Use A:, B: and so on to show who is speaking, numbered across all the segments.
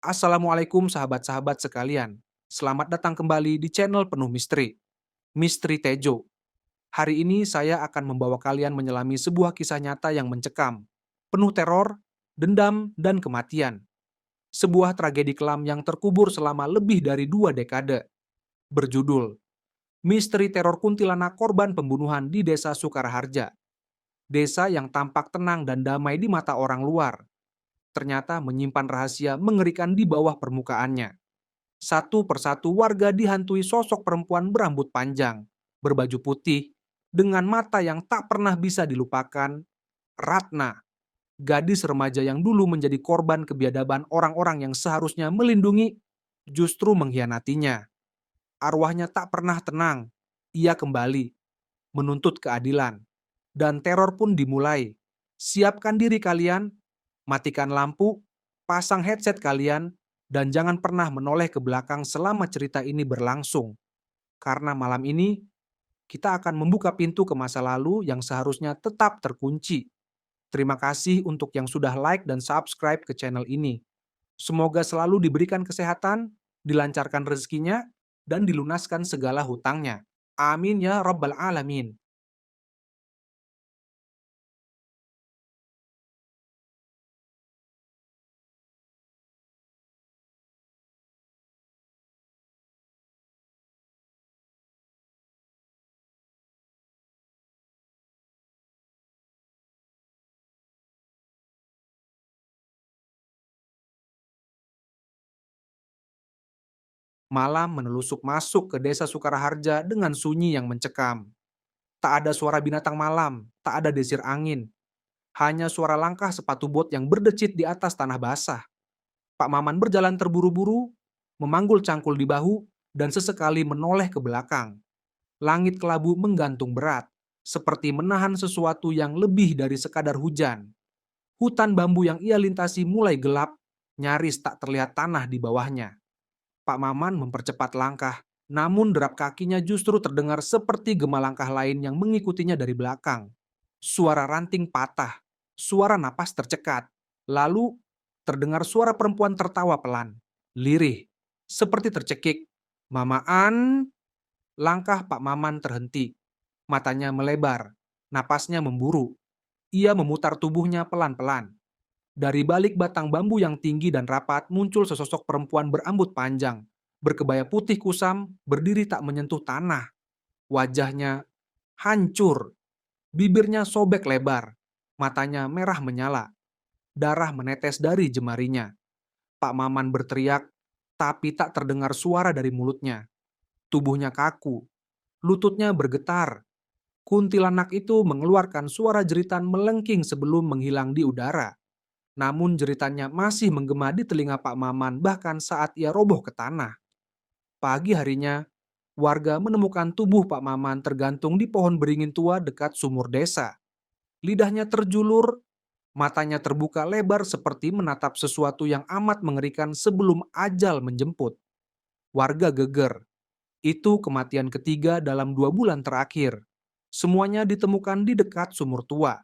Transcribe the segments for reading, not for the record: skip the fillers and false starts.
A: Assalamualaikum sahabat-sahabat sekalian. Selamat datang kembali di channel penuh misteri, Misteri Tejo. Hari ini saya akan membawa kalian menyelami sebuah kisah nyata yang mencekam, penuh teror, dendam, dan kematian. Sebuah tragedi kelam yang terkubur selama lebih dari 2 dekade. Berjudul, Misteri Teror Kuntilanak Korban Pembunuhan di Desa Sukaraharja. Desa yang tampak tenang dan damai di mata orang luar, ternyata menyimpan rahasia mengerikan di bawah permukaannya. Satu persatu warga dihantui sosok perempuan berambut panjang, berbaju putih, dengan mata yang tak pernah bisa dilupakan. Ratna, gadis remaja yang dulu menjadi korban kebiadaban orang-orang yang seharusnya melindungi, justru mengkhianatinya. Arwahnya tak pernah tenang. Ia kembali, menuntut keadilan. Dan teror pun dimulai. Siapkan diri kalian, matikan lampu, pasang headset kalian, dan jangan pernah menoleh ke belakang selama cerita ini berlangsung. Karena malam ini, kita akan membuka pintu ke masa lalu yang seharusnya tetap terkunci. Terima kasih untuk yang sudah like dan subscribe ke channel ini. Semoga selalu diberikan kesehatan, dilancarkan rezekinya, dan dilunaskan segala hutangnya. Amin ya Rabbal Alamin. Malam menelusuk masuk ke desa Sukaraharja dengan sunyi yang mencekam. Tak ada suara binatang malam, tak ada desir angin. Hanya suara langkah sepatu bot yang berdecit di atas tanah basah. Pak Maman berjalan terburu-buru, memanggul cangkul di bahu, dan sesekali menoleh ke belakang. Langit kelabu menggantung berat, seperti menahan sesuatu yang lebih dari sekadar hujan. Hutan bambu yang ia lintasi mulai gelap, nyaris tak terlihat tanah di bawahnya. Pak Maman mempercepat langkah, namun derap kakinya justru terdengar seperti gema langkah lain yang mengikutinya dari belakang. Suara ranting patah, suara napas tercekat, lalu terdengar suara perempuan tertawa pelan, lirih, seperti tercekik. Mamaan, langkah Pak Maman terhenti, matanya melebar, napasnya memburu. Ia memutar tubuhnya pelan-pelan. Dari balik batang bambu yang tinggi dan rapat muncul sesosok perempuan berambut panjang, berkebaya putih kusam, berdiri tak menyentuh tanah. Wajahnya hancur, bibirnya sobek lebar, matanya merah menyala, darah menetes dari jemarinya. Pak Maman berteriak, tapi tak terdengar suara dari mulutnya. Tubuhnya kaku, lututnya bergetar. Kuntilanak itu mengeluarkan suara jeritan melengking sebelum menghilang di udara. Namun jeritannya masih menggema di telinga Pak Maman bahkan saat ia roboh ke tanah. Pagi harinya, warga menemukan tubuh Pak Maman tergantung di pohon beringin tua dekat sumur desa. Lidahnya terjulur, matanya terbuka lebar seperti menatap sesuatu yang amat mengerikan sebelum ajal menjemput. Warga geger. Itu kematian ketiga dalam 2 bulan terakhir. Semuanya ditemukan di dekat sumur tua.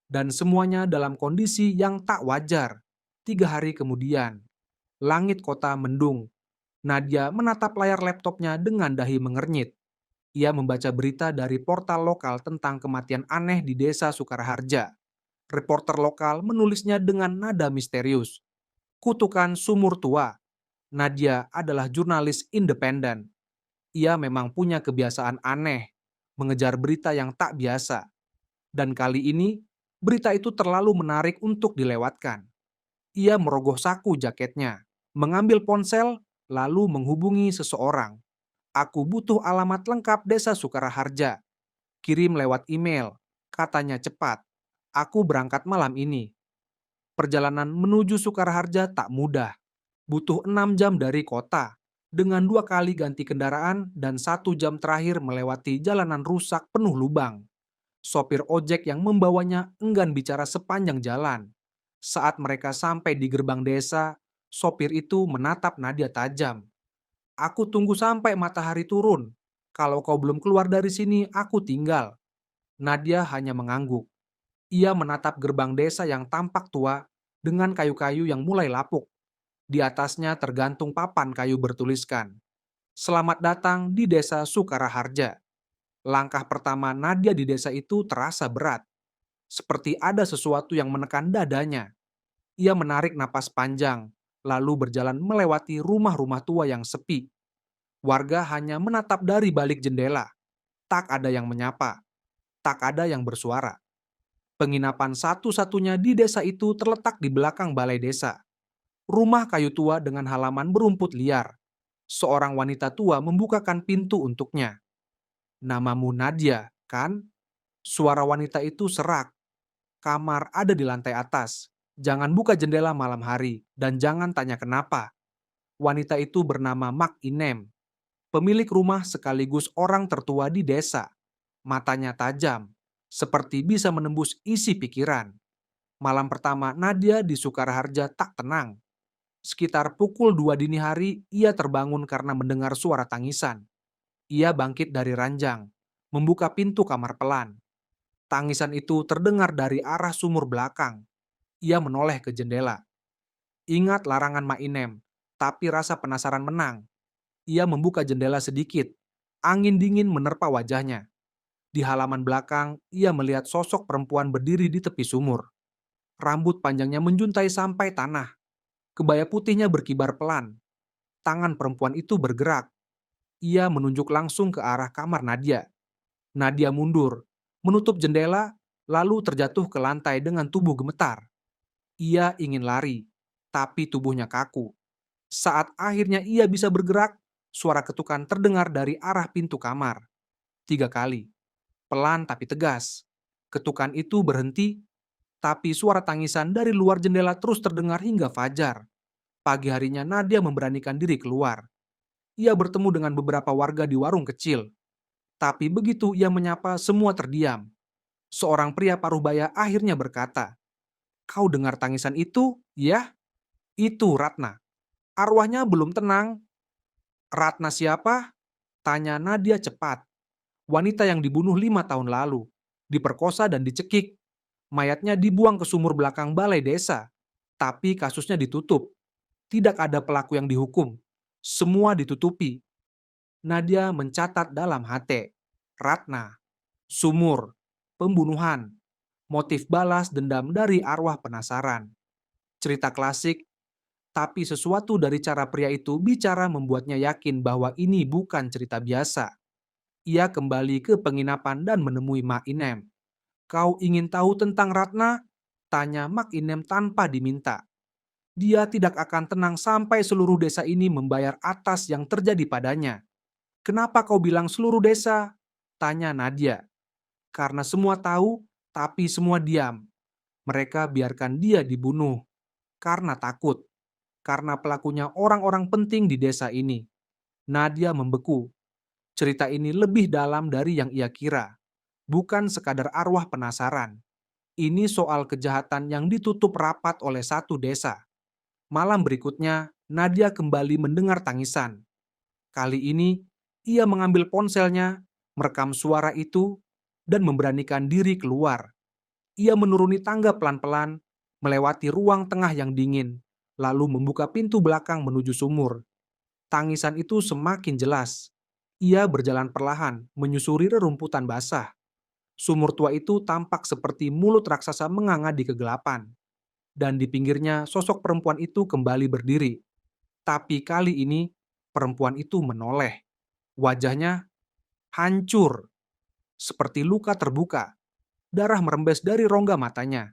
A: Dan semuanya dalam kondisi yang tak wajar. 3 hari kemudian, langit kota mendung. Nadia menatap layar laptopnya dengan dahi mengernyit. Ia membaca berita dari portal lokal tentang kematian aneh di desa Sukaraharja. Reporter lokal menulisnya dengan nada misterius. Kutukan sumur tua. Nadia adalah jurnalis independen. Ia memang punya kebiasaan aneh, mengejar berita yang tak biasa. Dan kali ini, berita itu terlalu menarik untuk dilewatkan. Ia merogoh saku jaketnya, mengambil ponsel, lalu menghubungi seseorang. Aku butuh alamat lengkap desa Sukaraharja. Kirim lewat email, katanya cepat. Aku berangkat malam ini. Perjalanan menuju Sukaraharja tak mudah. Butuh 6 jam dari kota, dengan 2 kali ganti kendaraan dan 1 jam terakhir melewati jalanan rusak penuh lubang. Sopir ojek yang membawanya enggan bicara sepanjang jalan. Saat mereka sampai di gerbang desa, sopir itu menatap Nadia tajam. Aku tunggu sampai matahari turun. Kalau kau belum keluar dari sini, aku tinggal. Nadia hanya mengangguk. Ia menatap gerbang desa yang tampak tua dengan kayu-kayu yang mulai lapuk. Di atasnya tergantung papan kayu bertuliskan, "Selamat datang di desa Sukaraharja." Langkah pertama Nadia di desa itu terasa berat, seperti ada sesuatu yang menekan dadanya. Ia menarik napas panjang, lalu berjalan melewati rumah-rumah tua yang sepi. Warga hanya menatap dari balik jendela. Tak ada yang menyapa, tak ada yang bersuara. Penginapan satu-satunya di desa itu terletak di belakang balai desa. Rumah kayu tua dengan halaman berumput liar. Seorang wanita tua membukakan pintu untuknya. "Namamu Nadia, kan?" Suara wanita itu serak. "Kamar ada di lantai atas. Jangan buka jendela malam hari, dan jangan tanya kenapa." Wanita itu bernama Mak Inem, pemilik rumah sekaligus orang tertua di desa. Matanya tajam, seperti bisa menembus isi pikiran. Malam pertama Nadia di Sukaraharja tak tenang. Sekitar pukul 2 dini hari, ia terbangun karena mendengar suara tangisan. Ia bangkit dari ranjang, membuka pintu kamar pelan. Tangisan itu terdengar dari arah sumur belakang. Ia menoleh ke jendela. Ingat larangan Mak Inem, tapi rasa penasaran menang. Ia membuka jendela sedikit. Angin dingin menerpa wajahnya. Di halaman belakang, ia melihat sosok perempuan berdiri di tepi sumur. Rambut panjangnya menjuntai sampai tanah. Kebaya putihnya berkibar pelan. Tangan perempuan itu bergerak. Ia menunjuk langsung ke arah kamar Nadia. Nadia mundur, menutup jendela, lalu terjatuh ke lantai dengan tubuh gemetar. Ia ingin lari, tapi tubuhnya kaku. Saat akhirnya ia bisa bergerak, suara ketukan terdengar dari arah pintu kamar. 3 kali, pelan tapi tegas. Ketukan itu berhenti, tapi suara tangisan dari luar jendela terus terdengar hingga fajar. Pagi harinya Nadia memberanikan diri keluar. Ia bertemu dengan beberapa warga di warung kecil. Tapi begitu ia menyapa, semua terdiam. Seorang pria paruh baya akhirnya berkata, "Kau dengar tangisan itu, ya? Itu Ratna. Arwahnya belum tenang." "Ratna siapa?" tanya Nadia cepat. "Wanita yang dibunuh 5 tahun lalu, diperkosa dan dicekik. Mayatnya dibuang ke sumur belakang balai desa. Tapi kasusnya ditutup. Tidak ada pelaku yang dihukum. Semua ditutupi." Nadia mencatat dalam hati. Ratna, sumur, pembunuhan, motif balas dendam dari arwah penasaran. Cerita klasik, tapi sesuatu dari cara pria itu bicara membuatnya yakin bahwa ini bukan cerita biasa. Ia kembali ke penginapan dan menemui Mak Inem. "Kau ingin tahu tentang Ratna?" tanya Mak Inem tanpa diminta. "Dia tidak akan tenang sampai seluruh desa ini membayar atas yang terjadi padanya." "Kenapa kau bilang seluruh desa?" tanya Nadia. "Karena semua tahu, tapi semua diam. Mereka biarkan dia dibunuh. Karena takut. Karena pelakunya orang-orang penting di desa ini." Nadia membeku. Cerita ini lebih dalam dari yang ia kira. Bukan sekadar arwah penasaran. Ini soal kejahatan yang ditutup rapat oleh satu desa. Malam berikutnya, Nadia kembali mendengar tangisan. Kali ini, ia mengambil ponselnya, merekam suara itu, dan memberanikan diri keluar. Ia menuruni tangga pelan-pelan, melewati ruang tengah yang dingin, lalu membuka pintu belakang menuju sumur. Tangisan itu semakin jelas. Ia berjalan perlahan, menyusuri rerumputan basah. Sumur tua itu tampak seperti mulut raksasa menganga di kegelapan. Dan di pinggirnya, sosok perempuan itu kembali berdiri. Tapi kali ini, perempuan itu menoleh. Wajahnya hancur, seperti luka terbuka. Darah merembes dari rongga matanya.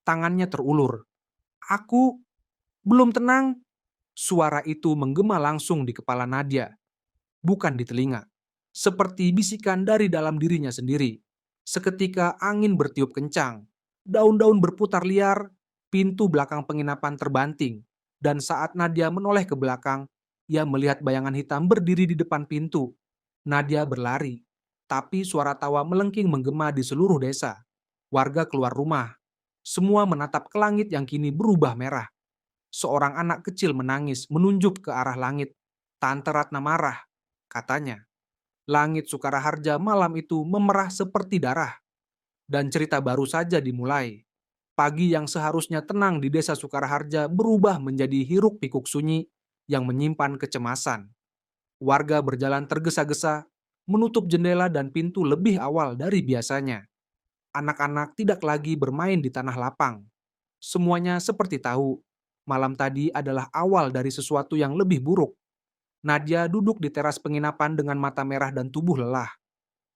A: Tangannya terulur. "Aku belum tenang." Suara itu menggema langsung di kepala Nadia, bukan di telinga. Seperti bisikan dari dalam dirinya sendiri. Seketika angin bertiup kencang. Daun-daun berputar liar, pintu belakang penginapan terbanting. Dan saat Nadia menoleh ke belakang, ia melihat bayangan hitam berdiri di depan pintu. Nadia berlari, tapi suara tawa melengking menggema di seluruh desa. Warga keluar rumah. Semua menatap ke langit yang kini berubah merah. Seorang anak kecil menangis menunjuk ke arah langit. "Tante Ratna marah," katanya. Langit Sukaraharja malam itu memerah seperti darah. Dan cerita baru saja dimulai. Pagi yang seharusnya tenang di desa Sukaraharja berubah menjadi hiruk-pikuk sunyi yang menyimpan kecemasan. Warga berjalan tergesa-gesa, menutup jendela dan pintu lebih awal dari biasanya. Anak-anak tidak lagi bermain di tanah lapang. Semuanya seperti tahu, malam tadi adalah awal dari sesuatu yang lebih buruk. Nadia duduk di teras penginapan dengan mata merah dan tubuh lelah.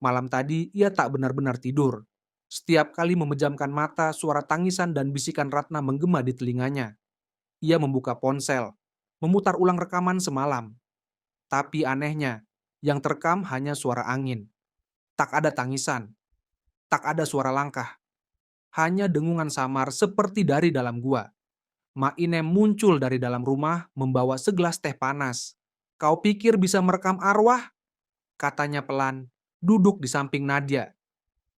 A: Malam tadi ia tak benar-benar tidur. Setiap kali memejamkan mata, suara tangisan dan bisikan Ratna menggema di telinganya. Ia membuka ponsel, memutar ulang rekaman semalam. Tapi anehnya, yang terekam hanya suara angin. Tak ada tangisan, tak ada suara langkah. Hanya dengungan samar seperti dari dalam gua. Mak Inem muncul dari dalam rumah membawa segelas teh panas. Kau pikir bisa merekam arwah? Katanya pelan, duduk di samping Nadia.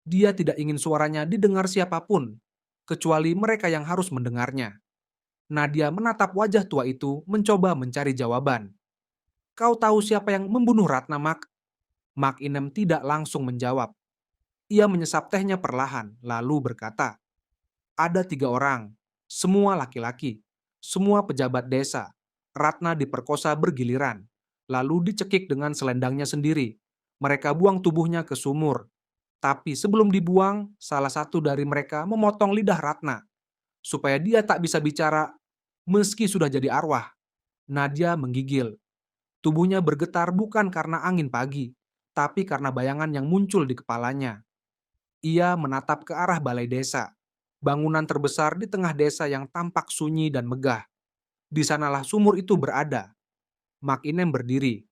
A: Dia tidak ingin suaranya didengar siapapun, kecuali mereka yang harus mendengarnya. Nadia menatap wajah tua itu mencoba mencari jawaban. Kau tahu siapa yang membunuh Ratna, Mak? Mak Inem tidak langsung menjawab. Ia menyesap tehnya perlahan, lalu berkata, ada 3 orang, semua laki-laki, semua pejabat desa. Ratna diperkosa bergiliran, lalu dicekik dengan selendangnya sendiri. Mereka buang tubuhnya ke sumur. Tapi sebelum dibuang, salah satu dari mereka memotong lidah Ratna, supaya dia tak bisa bicara meski sudah jadi arwah. Nadia menggigil. Tubuhnya bergetar bukan karena angin pagi, tapi karena bayangan yang muncul di kepalanya. Ia menatap ke arah balai desa, bangunan terbesar di tengah desa yang tampak sunyi dan megah. Di sanalah sumur itu berada. Mak Inem berdiri.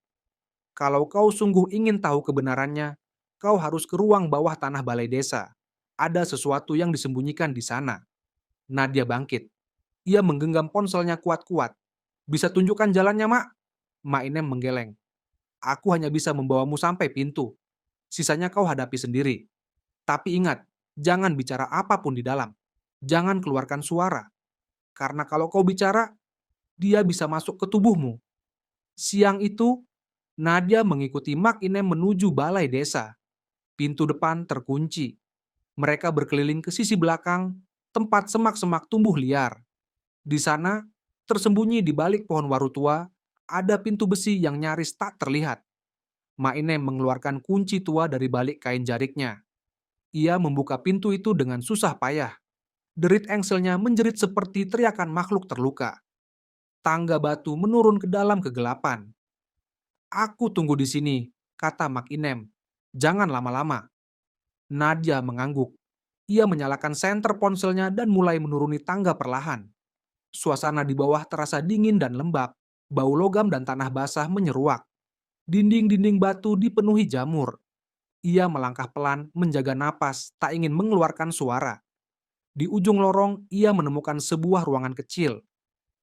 A: Kalau kau sungguh ingin tahu kebenarannya, kau harus ke ruang bawah tanah balai desa. Ada sesuatu yang disembunyikan di sana. Nadia bangkit. Ia menggenggam ponselnya kuat-kuat. Bisa tunjukkan jalannya, Mak? Mak Inem menggeleng. Aku hanya bisa membawamu sampai pintu. Sisanya kau hadapi sendiri. Tapi ingat, jangan bicara apapun di dalam. Jangan keluarkan suara. Karena kalau kau bicara, dia bisa masuk ke tubuhmu. Siang itu, Nadia mengikuti Mak Inem menuju balai desa. Pintu depan terkunci. Mereka berkeliling ke sisi belakang, tempat semak-semak tumbuh liar. Di sana, tersembunyi di balik pohon waru tua, ada pintu besi yang nyaris tak terlihat. Mak Inem mengeluarkan kunci tua dari balik kain jariknya. Ia membuka pintu itu dengan susah payah. Derit engselnya menjerit seperti teriakan makhluk terluka. Tangga batu menurun ke dalam kegelapan. Aku tunggu di sini, kata Mak Inem. Jangan lama-lama. Nadia mengangguk. Ia menyalakan senter ponselnya dan mulai menuruni tangga perlahan. Suasana di bawah terasa dingin dan lembab. Bau logam dan tanah basah menyeruak. Dinding-dinding batu dipenuhi jamur. Ia melangkah pelan, menjaga napas, tak ingin mengeluarkan suara. Di ujung lorong, ia menemukan sebuah ruangan kecil.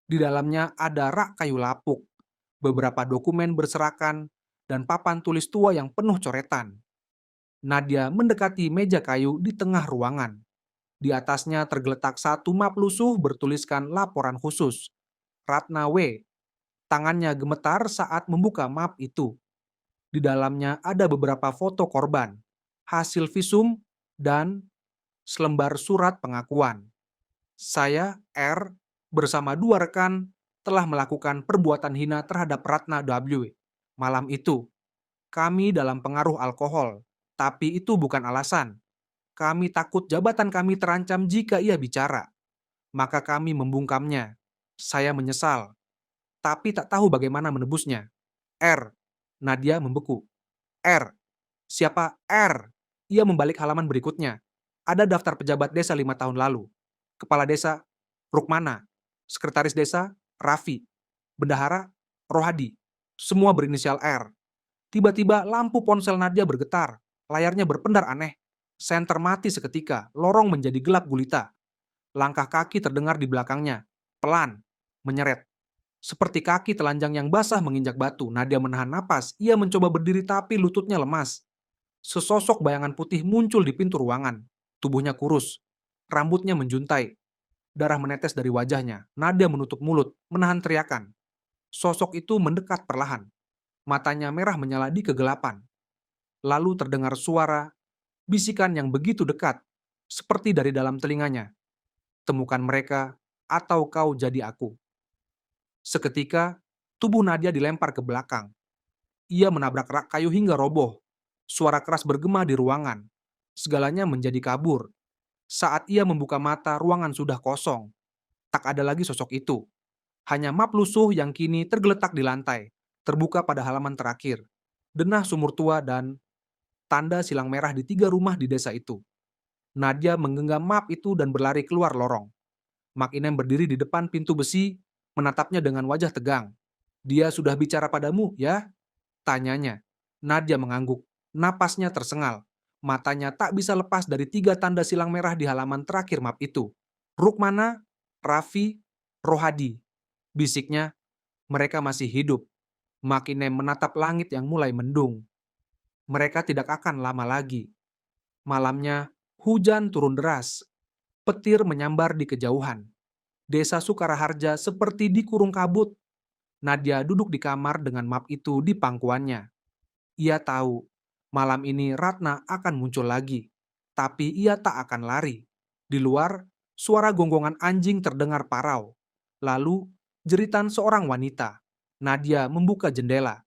A: Di dalamnya ada rak kayu lapuk, beberapa dokumen berserakan, dan papan tulis tua yang penuh coretan. Nadia mendekati meja kayu di tengah ruangan. Di atasnya tergeletak satu map lusuh bertuliskan laporan khusus. Ratna W. Tangannya gemetar saat membuka map itu. Di dalamnya ada beberapa foto korban, hasil visum, dan selembar surat pengakuan. Saya, R, bersama 2 rekan, telah melakukan perbuatan hina terhadap Ratna W. Malam itu, kami dalam pengaruh alkohol, tapi itu bukan alasan. Kami takut jabatan kami terancam jika ia bicara. Maka kami membungkamnya. Saya menyesal, tapi tak tahu bagaimana menebusnya. R. Nadia membeku. R. Siapa R? Ia membalik halaman berikutnya. Ada daftar pejabat desa 5 tahun lalu. Kepala desa, Rukmana. Sekretaris desa, Raffi. Bendahara, Rohadi. Semua berinisial R. Tiba-tiba lampu ponsel Nadia bergetar. Layarnya berpendar aneh. Senter mati seketika, lorong menjadi gelap gulita. Langkah kaki terdengar di belakangnya. Pelan, menyeret. Seperti kaki telanjang yang basah menginjak batu, Nadia menahan napas. Ia mencoba berdiri tapi lututnya lemas. Sesosok bayangan putih muncul di pintu ruangan. Tubuhnya kurus. Rambutnya menjuntai. Darah menetes dari wajahnya. Nadia menutup mulut, menahan teriakan. Sosok itu mendekat perlahan. Matanya merah menyala di kegelapan. Lalu terdengar suara, bisikan yang begitu dekat, seperti dari dalam telinganya. Temukan mereka, atau kau jadi aku. Seketika, tubuh Nadia dilempar ke belakang. Ia menabrak rak kayu hingga roboh. Suara keras bergema di ruangan. Segalanya menjadi kabur. Saat ia membuka mata, ruangan sudah kosong. Tak ada lagi sosok itu. Hanya map lusuh yang kini tergeletak di lantai, terbuka pada halaman terakhir. Denah sumur tua dan tanda silang merah di 3 rumah di desa itu. Nadia menggenggam map itu dan berlari keluar lorong. Mak Inem berdiri di depan pintu besi, menatapnya dengan wajah tegang. Dia sudah bicara padamu, ya? Tanyanya. Nadia mengangguk. Napasnya tersengal. Matanya tak bisa lepas dari 3 tanda silang merah di halaman terakhir map itu. Rukmana, Raffi, Rohadi. Bisiknya, mereka masih hidup. Makinem menatap langit yang mulai mendung. Mereka tidak akan lama lagi. Malamnya, hujan turun deras. Petir menyambar di kejauhan. Desa Sukaraharja seperti dikurung kabut. Nadia duduk di kamar dengan map itu di pangkuannya. Ia tahu, malam ini Ratna akan muncul lagi. Tapi ia tak akan lari. Di luar, suara gonggongan anjing terdengar parau. Lalu, jeritan seorang wanita. Nadia membuka jendela.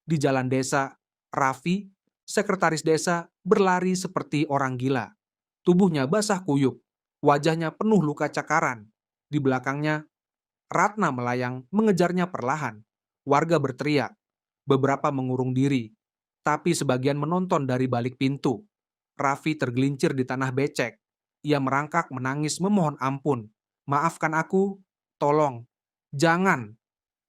A: Di jalan desa, Raffi, sekretaris desa, berlari seperti orang gila. Tubuhnya basah kuyup, wajahnya penuh luka cakaran. Di belakangnya, Ratna melayang mengejarnya perlahan. Warga berteriak, beberapa mengurung diri, tapi sebagian menonton dari balik pintu. Raffi tergelincir di tanah becek. Ia merangkak menangis memohon ampun. Maafkan aku, tolong, jangan.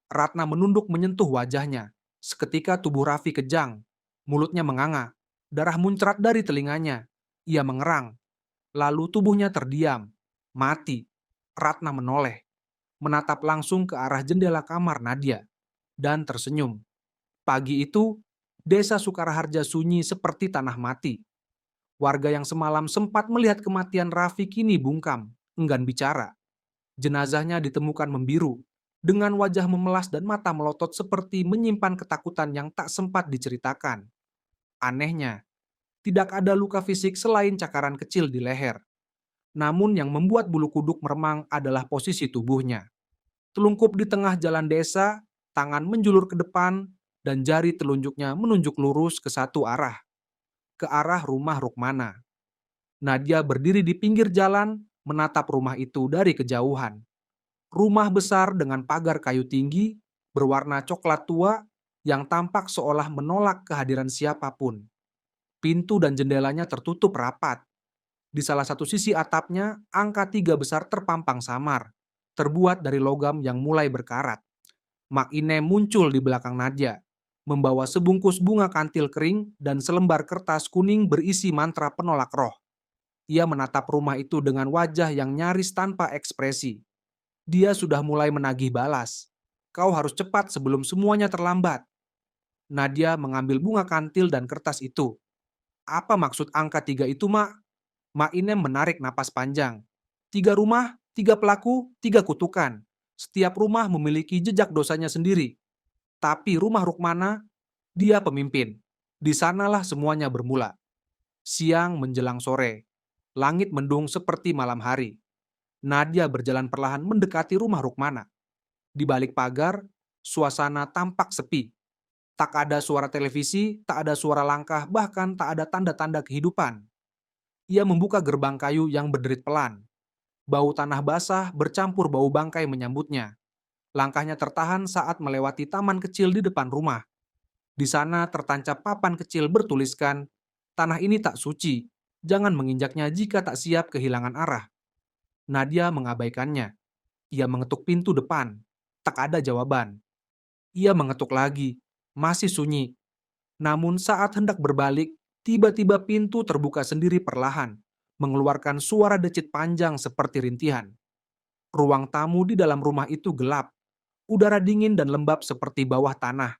A: Ratna menunduk menyentuh wajahnya. Seketika tubuh Raffi kejang. Mulutnya menganga. Darah muncrat dari telinganya. Ia mengerang. Lalu tubuhnya terdiam. Mati. Ratna menoleh. Menatap langsung ke arah jendela kamar Nadia. Dan tersenyum. Pagi itu, desa Sukaraharja sunyi seperti tanah mati. Warga yang semalam sempat melihat kematian Raffi kini bungkam, enggan bicara. Jenazahnya ditemukan membiru, dengan wajah memelas dan mata melotot seperti menyimpan ketakutan yang tak sempat diceritakan. Anehnya, tidak ada luka fisik selain cakaran kecil di leher. Namun yang membuat bulu kuduk meremang adalah posisi tubuhnya. Telungkup di tengah jalan desa, tangan menjulur ke depan, dan jari telunjuknya menunjuk lurus ke satu arah, ke arah rumah Rukmana. Nadia berdiri di pinggir jalan, menatap rumah itu dari kejauhan. Rumah besar dengan pagar kayu tinggi, berwarna coklat tua, yang tampak seolah menolak kehadiran siapapun. Pintu dan jendelanya tertutup rapat. Di salah satu sisi atapnya, angka 3 besar terpampang samar, terbuat dari logam yang mulai berkarat. Mak Ine muncul di belakang Nadia, membawa sebungkus bunga kantil kering dan selembar kertas kuning berisi mantra penolak roh. Ia menatap rumah itu dengan wajah yang nyaris tanpa ekspresi. Dia sudah mulai menagih balas. Kau harus cepat sebelum semuanya terlambat. Nadia mengambil bunga kantil dan kertas itu. Apa maksud angka 3 itu, Mak? Mak Inem menarik napas panjang. 3 rumah, 3 pelaku, 3 kutukan. Setiap rumah memiliki jejak dosanya sendiri. Tapi rumah Rukmana, dia pemimpin. Di sanalah semuanya bermula. Siang menjelang sore. Langit mendung seperti malam hari. Nadia berjalan perlahan mendekati rumah Rukmana. Di balik pagar, suasana tampak sepi. Tak ada suara televisi, tak ada suara langkah, bahkan tak ada tanda-tanda kehidupan. Ia membuka gerbang kayu yang berderit pelan. Bau tanah basah bercampur bau bangkai menyambutnya. Langkahnya tertahan saat melewati taman kecil di depan rumah. Di sana tertancap papan kecil bertuliskan, "Tanah ini tak suci, jangan menginjaknya jika tak siap kehilangan arah." Nadia mengabaikannya. Ia mengetuk pintu depan. Tak ada jawaban. Ia mengetuk lagi. Masih sunyi. Namun saat hendak berbalik, tiba-tiba pintu terbuka sendiri perlahan, mengeluarkan suara decit panjang seperti rintihan. Ruang tamu di dalam rumah itu gelap. Udara dingin dan lembab seperti bawah tanah.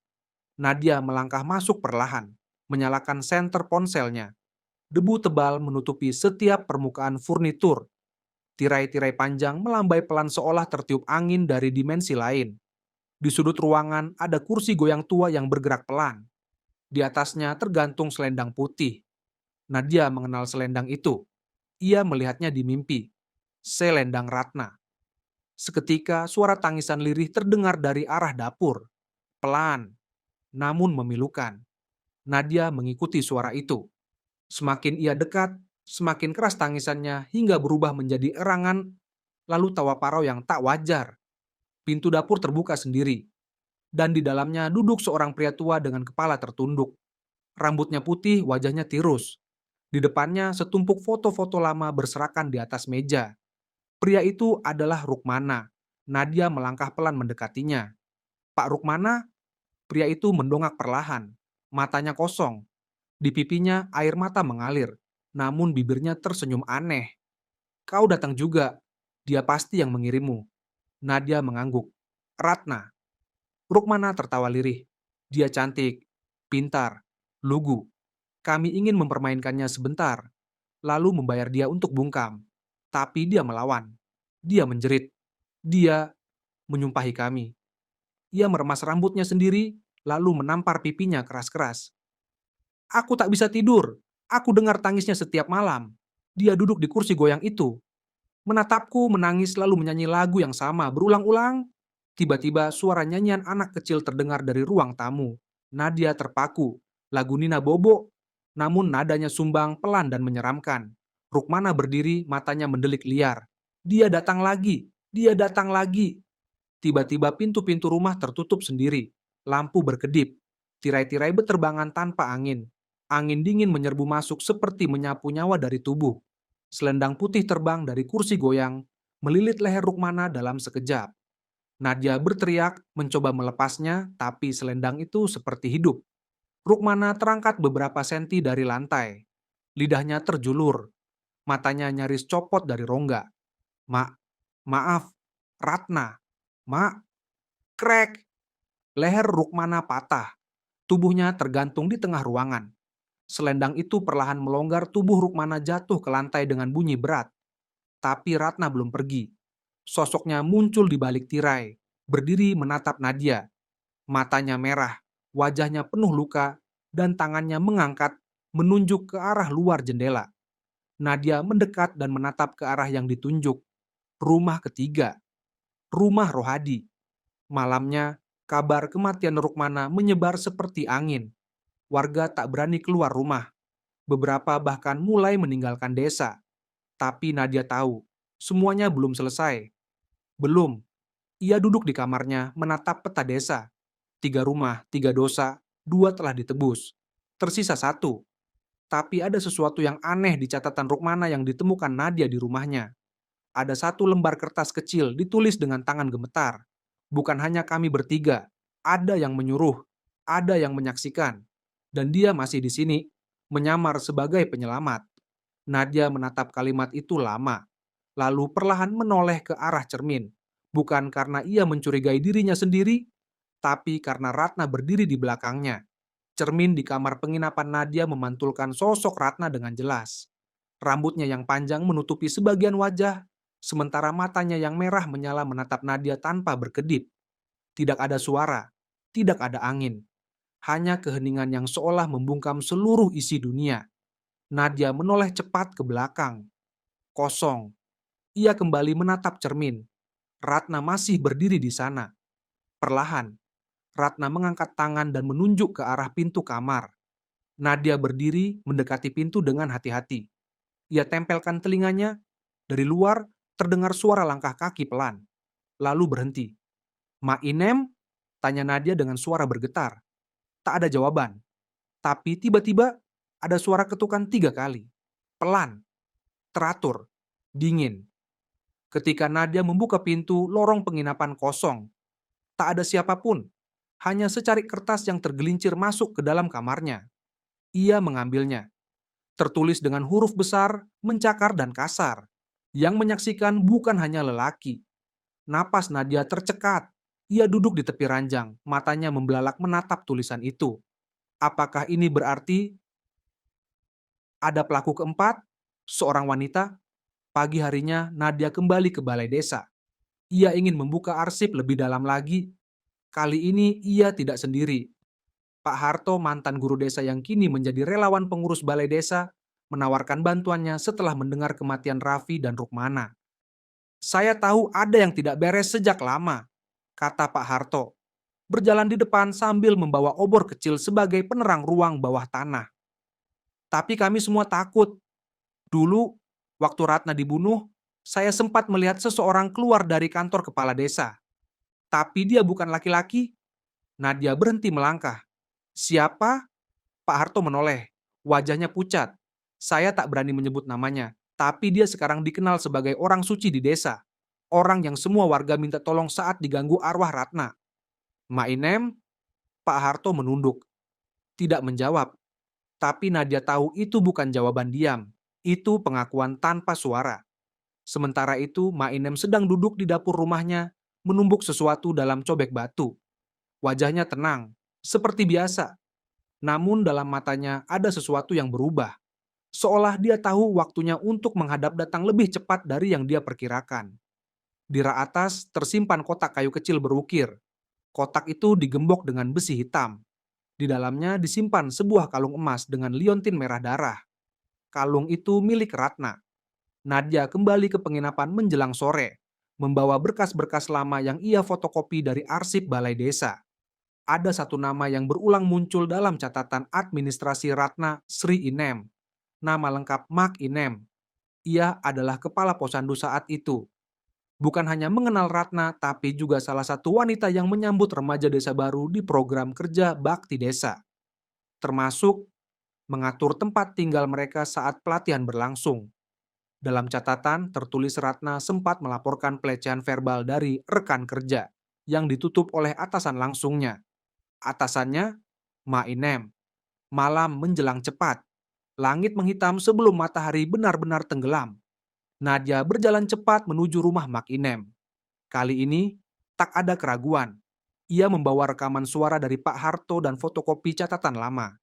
A: Nadia melangkah masuk perlahan, menyalakan senter ponselnya. Debu tebal menutupi setiap permukaan furnitur. Tirai-tirai panjang melambai pelan seolah tertiup angin dari dimensi lain. Di sudut ruangan ada kursi goyang tua yang bergerak pelan. Di atasnya tergantung selendang putih. Nadia mengenal selendang itu. Ia melihatnya di mimpi. Selendang Ratna. Seketika suara tangisan lirih terdengar dari arah dapur. Pelan, namun memilukan. Nadia mengikuti suara itu. Semakin ia dekat, semakin keras tangisannya hingga berubah menjadi erangan, lalu tawa parau yang tak wajar. Pintu dapur terbuka sendiri, dan di dalamnya duduk seorang pria tua dengan kepala tertunduk. Rambutnya putih, wajahnya tirus. Di depannya setumpuk foto-foto lama berserakan di atas meja. Pria itu adalah Rukmana. Nadia melangkah pelan mendekatinya. "Pak Rukmana?" Pria itu mendongak perlahan. Matanya kosong. Di pipinya air mata mengalir. Namun bibirnya tersenyum aneh. "Kau datang juga. Dia pasti yang mengirimmu." Nadia mengangguk. "Ratna." Rukmana tertawa lirih. "Dia cantik, pintar, lugu. Kami ingin mempermainkannya sebentar, lalu membayar dia untuk bungkam. Tapi dia melawan. Dia menjerit. Dia menyumpahi kami." Ia meremas rambutnya sendiri, lalu menampar pipinya keras-keras. "Aku tak bisa tidur. Aku dengar tangisnya setiap malam. Dia duduk di kursi goyang itu, menatapku, menangis, lalu menyanyi lagu yang sama berulang-ulang." Tiba-tiba suara nyanyian anak kecil terdengar dari ruang tamu. Nadia terpaku. Lagu Nina Bobo, namun nadanya sumbang, pelan dan menyeramkan. Rukmana berdiri, matanya mendelik liar. "Dia datang lagi! Dia datang lagi!" Tiba-tiba pintu-pintu rumah tertutup sendiri. Lampu berkedip. Tirai-tirai berterbangan tanpa angin. Angin dingin menyerbu masuk seperti menyapu nyawa dari tubuh. Selendang putih terbang dari kursi goyang, melilit leher Rukmana dalam sekejap. Nadia berteriak, mencoba melepasnya, tapi selendang itu seperti hidup. Rukmana terangkat beberapa senti dari lantai. Lidahnya terjulur, matanya nyaris copot dari rongga. Maaf, Ratna, Mak." Krek, leher Rukmana patah. Tubuhnya tergantung di tengah ruangan. Selendang itu perlahan melonggar, tubuh Rukmana jatuh ke lantai dengan bunyi berat. Tapi Ratna belum pergi. Sosoknya muncul di balik tirai, berdiri menatap Nadia. Matanya merah, wajahnya penuh luka, dan tangannya mengangkat, menunjuk ke arah luar jendela. Nadia mendekat dan menatap ke arah yang ditunjuk. Rumah ketiga, rumah Rohadi. Malamnya, kabar kematian Rukmana menyebar seperti angin. Warga tak berani keluar rumah. Beberapa bahkan mulai meninggalkan desa. Tapi Nadia tahu, semuanya belum selesai. Belum. Ia duduk di kamarnya menatap peta desa. 3 rumah, 3 dosa, 2 telah ditebus. Tersisa 1. Tapi ada sesuatu yang aneh di catatan Rukmana yang ditemukan Nadia di rumahnya. Ada 1 lembar kertas kecil ditulis dengan tangan gemetar. "Bukan hanya kami bertiga, ada yang menyuruh, ada yang menyaksikan. Dan dia masih di sini, menyamar sebagai penyelamat." Nadia menatap kalimat itu lama, lalu perlahan menoleh ke arah cermin. Bukan karena ia mencurigai dirinya sendiri, tapi karena Ratna berdiri di belakangnya. Cermin di kamar penginapan Nadia memantulkan sosok Ratna dengan jelas. Rambutnya yang panjang menutupi sebagian wajah, sementara matanya yang merah menyala menatap Nadia tanpa berkedip. Tidak ada suara, tidak ada angin, hanya keheningan yang seolah membungkam seluruh isi dunia. Nadia menoleh cepat ke belakang. Kosong. Ia kembali menatap cermin. Ratna masih berdiri di sana. Perlahan, Ratna mengangkat tangan dan menunjuk ke arah pintu kamar. Nadia berdiri mendekati pintu dengan hati-hati. Ia tempelkan telinganya. Dari luar terdengar suara langkah kaki pelan, lalu berhenti. "Ma Inem?" tanya Nadia dengan suara bergetar. Tak ada jawaban. Tapi tiba-tiba ada suara ketukan 3 kali. Pelan, teratur, dingin. Ketika Nadia membuka pintu, lorong penginapan kosong. Tak ada siapapun. Hanya secarik kertas yang tergelincir masuk ke dalam kamarnya. Ia mengambilnya. Tertulis dengan huruf besar, mencakar dan kasar. Yang menyaksikan bukan hanya lelaki. Napas Nadia tercekat. Ia duduk di tepi ranjang, matanya membelalak menatap tulisan itu. Apakah ini berarti ada pelaku keempat? Seorang wanita? Pagi harinya, Nadia kembali ke balai desa. Ia ingin membuka arsip lebih dalam lagi. Kali ini ia tidak sendiri. Pak Harto, mantan guru desa yang kini menjadi relawan pengurus balai desa, menawarkan bantuannya setelah mendengar kematian Raffi dan Rukmana. Saya tahu ada yang tidak beres sejak lama, kata Pak Harto, berjalan di depan sambil membawa obor kecil sebagai penerang ruang bawah tanah. Tapi kami semua takut. Dulu, waktu Ratna dibunuh, saya sempat melihat seseorang keluar dari kantor kepala desa. Tapi dia bukan laki-laki. Nadia berhenti melangkah. Siapa? Pak Harto menoleh. Wajahnya pucat. Saya tak berani menyebut namanya. Tapi dia sekarang dikenal sebagai orang suci di desa. Orang yang semua warga minta tolong saat diganggu arwah Ratna. Mainem, Pak Harto menunduk. Tidak menjawab. Tapi Nadia tahu itu bukan jawaban diam. Itu pengakuan tanpa suara. Sementara itu, Mainem sedang duduk di dapur rumahnya, menumbuk sesuatu dalam cobek batu. Wajahnya tenang, seperti biasa. Namun dalam matanya ada sesuatu yang berubah. Seolah dia tahu waktunya untuk menghadap datang lebih cepat dari yang dia perkirakan. Di rak atas tersimpan kotak kayu kecil berukir. Kotak itu digembok dengan besi hitam. Di dalamnya disimpan sebuah kalung emas dengan liontin merah darah. Kalung itu milik Ratna. Nadia kembali ke penginapan menjelang sore, membawa berkas-berkas lama yang ia fotokopi dari arsip balai desa. Ada satu nama yang berulang muncul dalam catatan administrasi Ratna, Sri Inem. Nama lengkap Mak Inem. Ia adalah kepala posyandu saat itu. Bukan hanya mengenal Ratna, tapi juga salah satu wanita yang menyambut remaja desa baru di program kerja bakti desa. Termasuk mengatur tempat tinggal mereka saat pelatihan berlangsung. Dalam catatan, tertulis Ratna sempat melaporkan pelecehan verbal dari rekan kerja yang ditutup oleh atasan langsungnya. Atasannya, Ma Inem. Malam menjelang cepat. Langit menghitam sebelum matahari benar-benar tenggelam. Nadia berjalan cepat menuju rumah Mak Inem. Kali ini, tak ada keraguan. Ia membawa rekaman suara dari Pak Harto dan fotokopi catatan lama.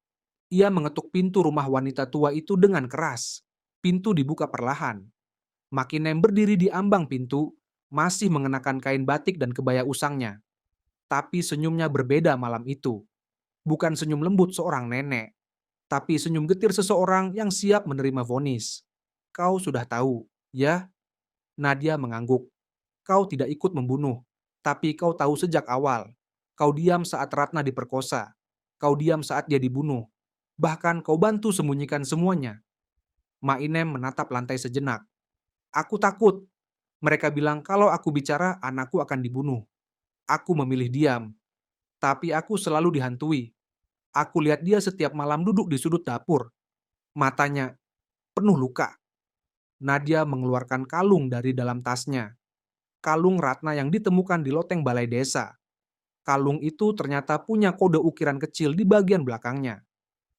A: Ia mengetuk pintu rumah wanita tua itu dengan keras. Pintu dibuka perlahan. Mak Inem berdiri di ambang pintu, masih mengenakan kain batik dan kebaya usangnya. Tapi senyumnya berbeda malam itu. Bukan senyum lembut seorang nenek, tapi senyum getir seseorang yang siap menerima vonis. Kau sudah tahu, ya? Nadia mengangguk. Kau tidak ikut membunuh, tapi kau tahu sejak awal. Kau diam saat Ratna diperkosa. Kau diam saat dia dibunuh. Bahkan kau bantu sembunyikan semuanya. Ma Inem menatap lantai sejenak. Aku takut. Mereka bilang kalau aku bicara, anakku akan dibunuh. Aku memilih diam. Tapi aku selalu dihantui. Aku lihat dia setiap malam duduk di sudut dapur. Matanya penuh luka. Nadia mengeluarkan kalung dari dalam tasnya. Kalung Ratna yang ditemukan di loteng balai desa. Kalung itu ternyata punya kode ukiran kecil di bagian belakangnya.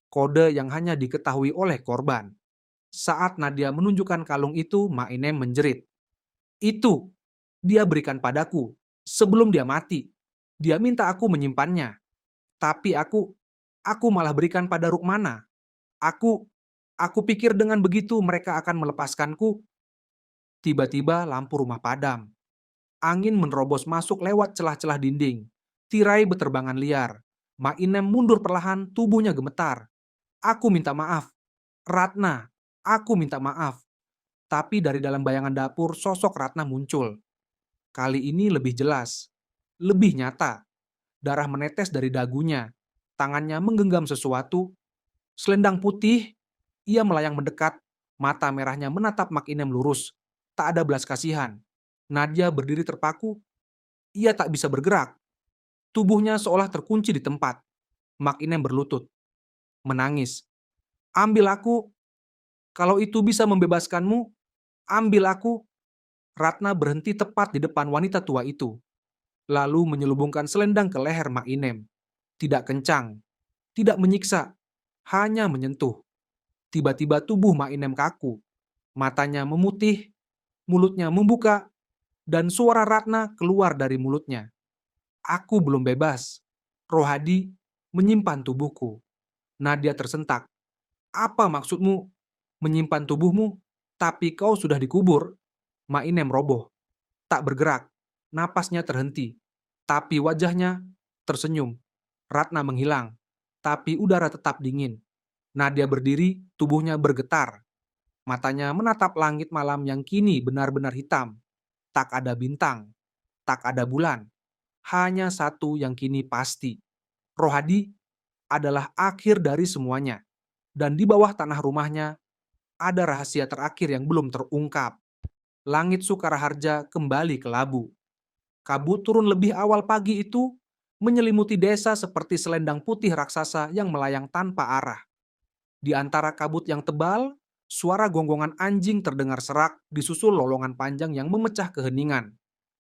A: Kode yang hanya diketahui oleh korban. Saat Nadia menunjukkan kalung itu, Mainem menjerit. Itu, dia berikan padaku. Sebelum dia mati. Dia minta aku menyimpannya. Tapi aku malah berikan pada Rukmana. Aku pikir dengan begitu mereka akan melepaskanku. Tiba-tiba lampu rumah padam. Angin menerobos masuk lewat celah-celah dinding. Tirai beterbangan liar. Ma Inem mundur perlahan, tubuhnya gemetar. Aku minta maaf. Ratna, aku minta maaf. Tapi dari dalam bayangan dapur, sosok Ratna muncul. Kali ini lebih jelas. Lebih nyata. Darah menetes dari dagunya. Tangannya menggenggam sesuatu. Selendang putih. Ia melayang mendekat. Mata merahnya menatap Mak Inem lurus. Tak ada belas kasihan. Nadia berdiri terpaku. Ia tak bisa bergerak. Tubuhnya seolah terkunci di tempat. Mak Inem berlutut. Menangis. Ambil aku. Kalau itu bisa membebaskanmu, ambil aku. Ratna berhenti tepat di depan wanita tua itu. Lalu menyelubungkan selendang ke leher Mak Inem. Tidak kencang. Tidak menyiksa. Hanya menyentuh. Tiba-tiba tubuh Mak Inem kaku. Matanya memutih. Mulutnya membuka. Dan suara Ratna keluar dari mulutnya. Aku belum bebas. Rohadi menyimpan tubuhku. Nadia tersentak. Apa maksudmu? Menyimpan tubuhmu? Tapi kau sudah dikubur. Mainem roboh. Tak bergerak. Napasnya terhenti. Tapi wajahnya tersenyum. Ratna menghilang. Tapi udara tetap dingin. Nadia berdiri, tubuhnya bergetar. Matanya menatap langit malam yang kini benar-benar hitam. Tak ada bintang, tak ada bulan, hanya satu yang kini pasti. Rohadi adalah akhir dari semuanya. Dan di bawah tanah rumahnya ada rahasia terakhir yang belum terungkap. Langit Sukaraharja kembali ke labu. Kabut turun lebih awal pagi itu menyelimuti desa seperti selendang putih raksasa yang melayang tanpa arah. Di antara kabut yang tebal, suara gonggongan anjing terdengar serak disusul lolongan panjang yang memecah keheningan.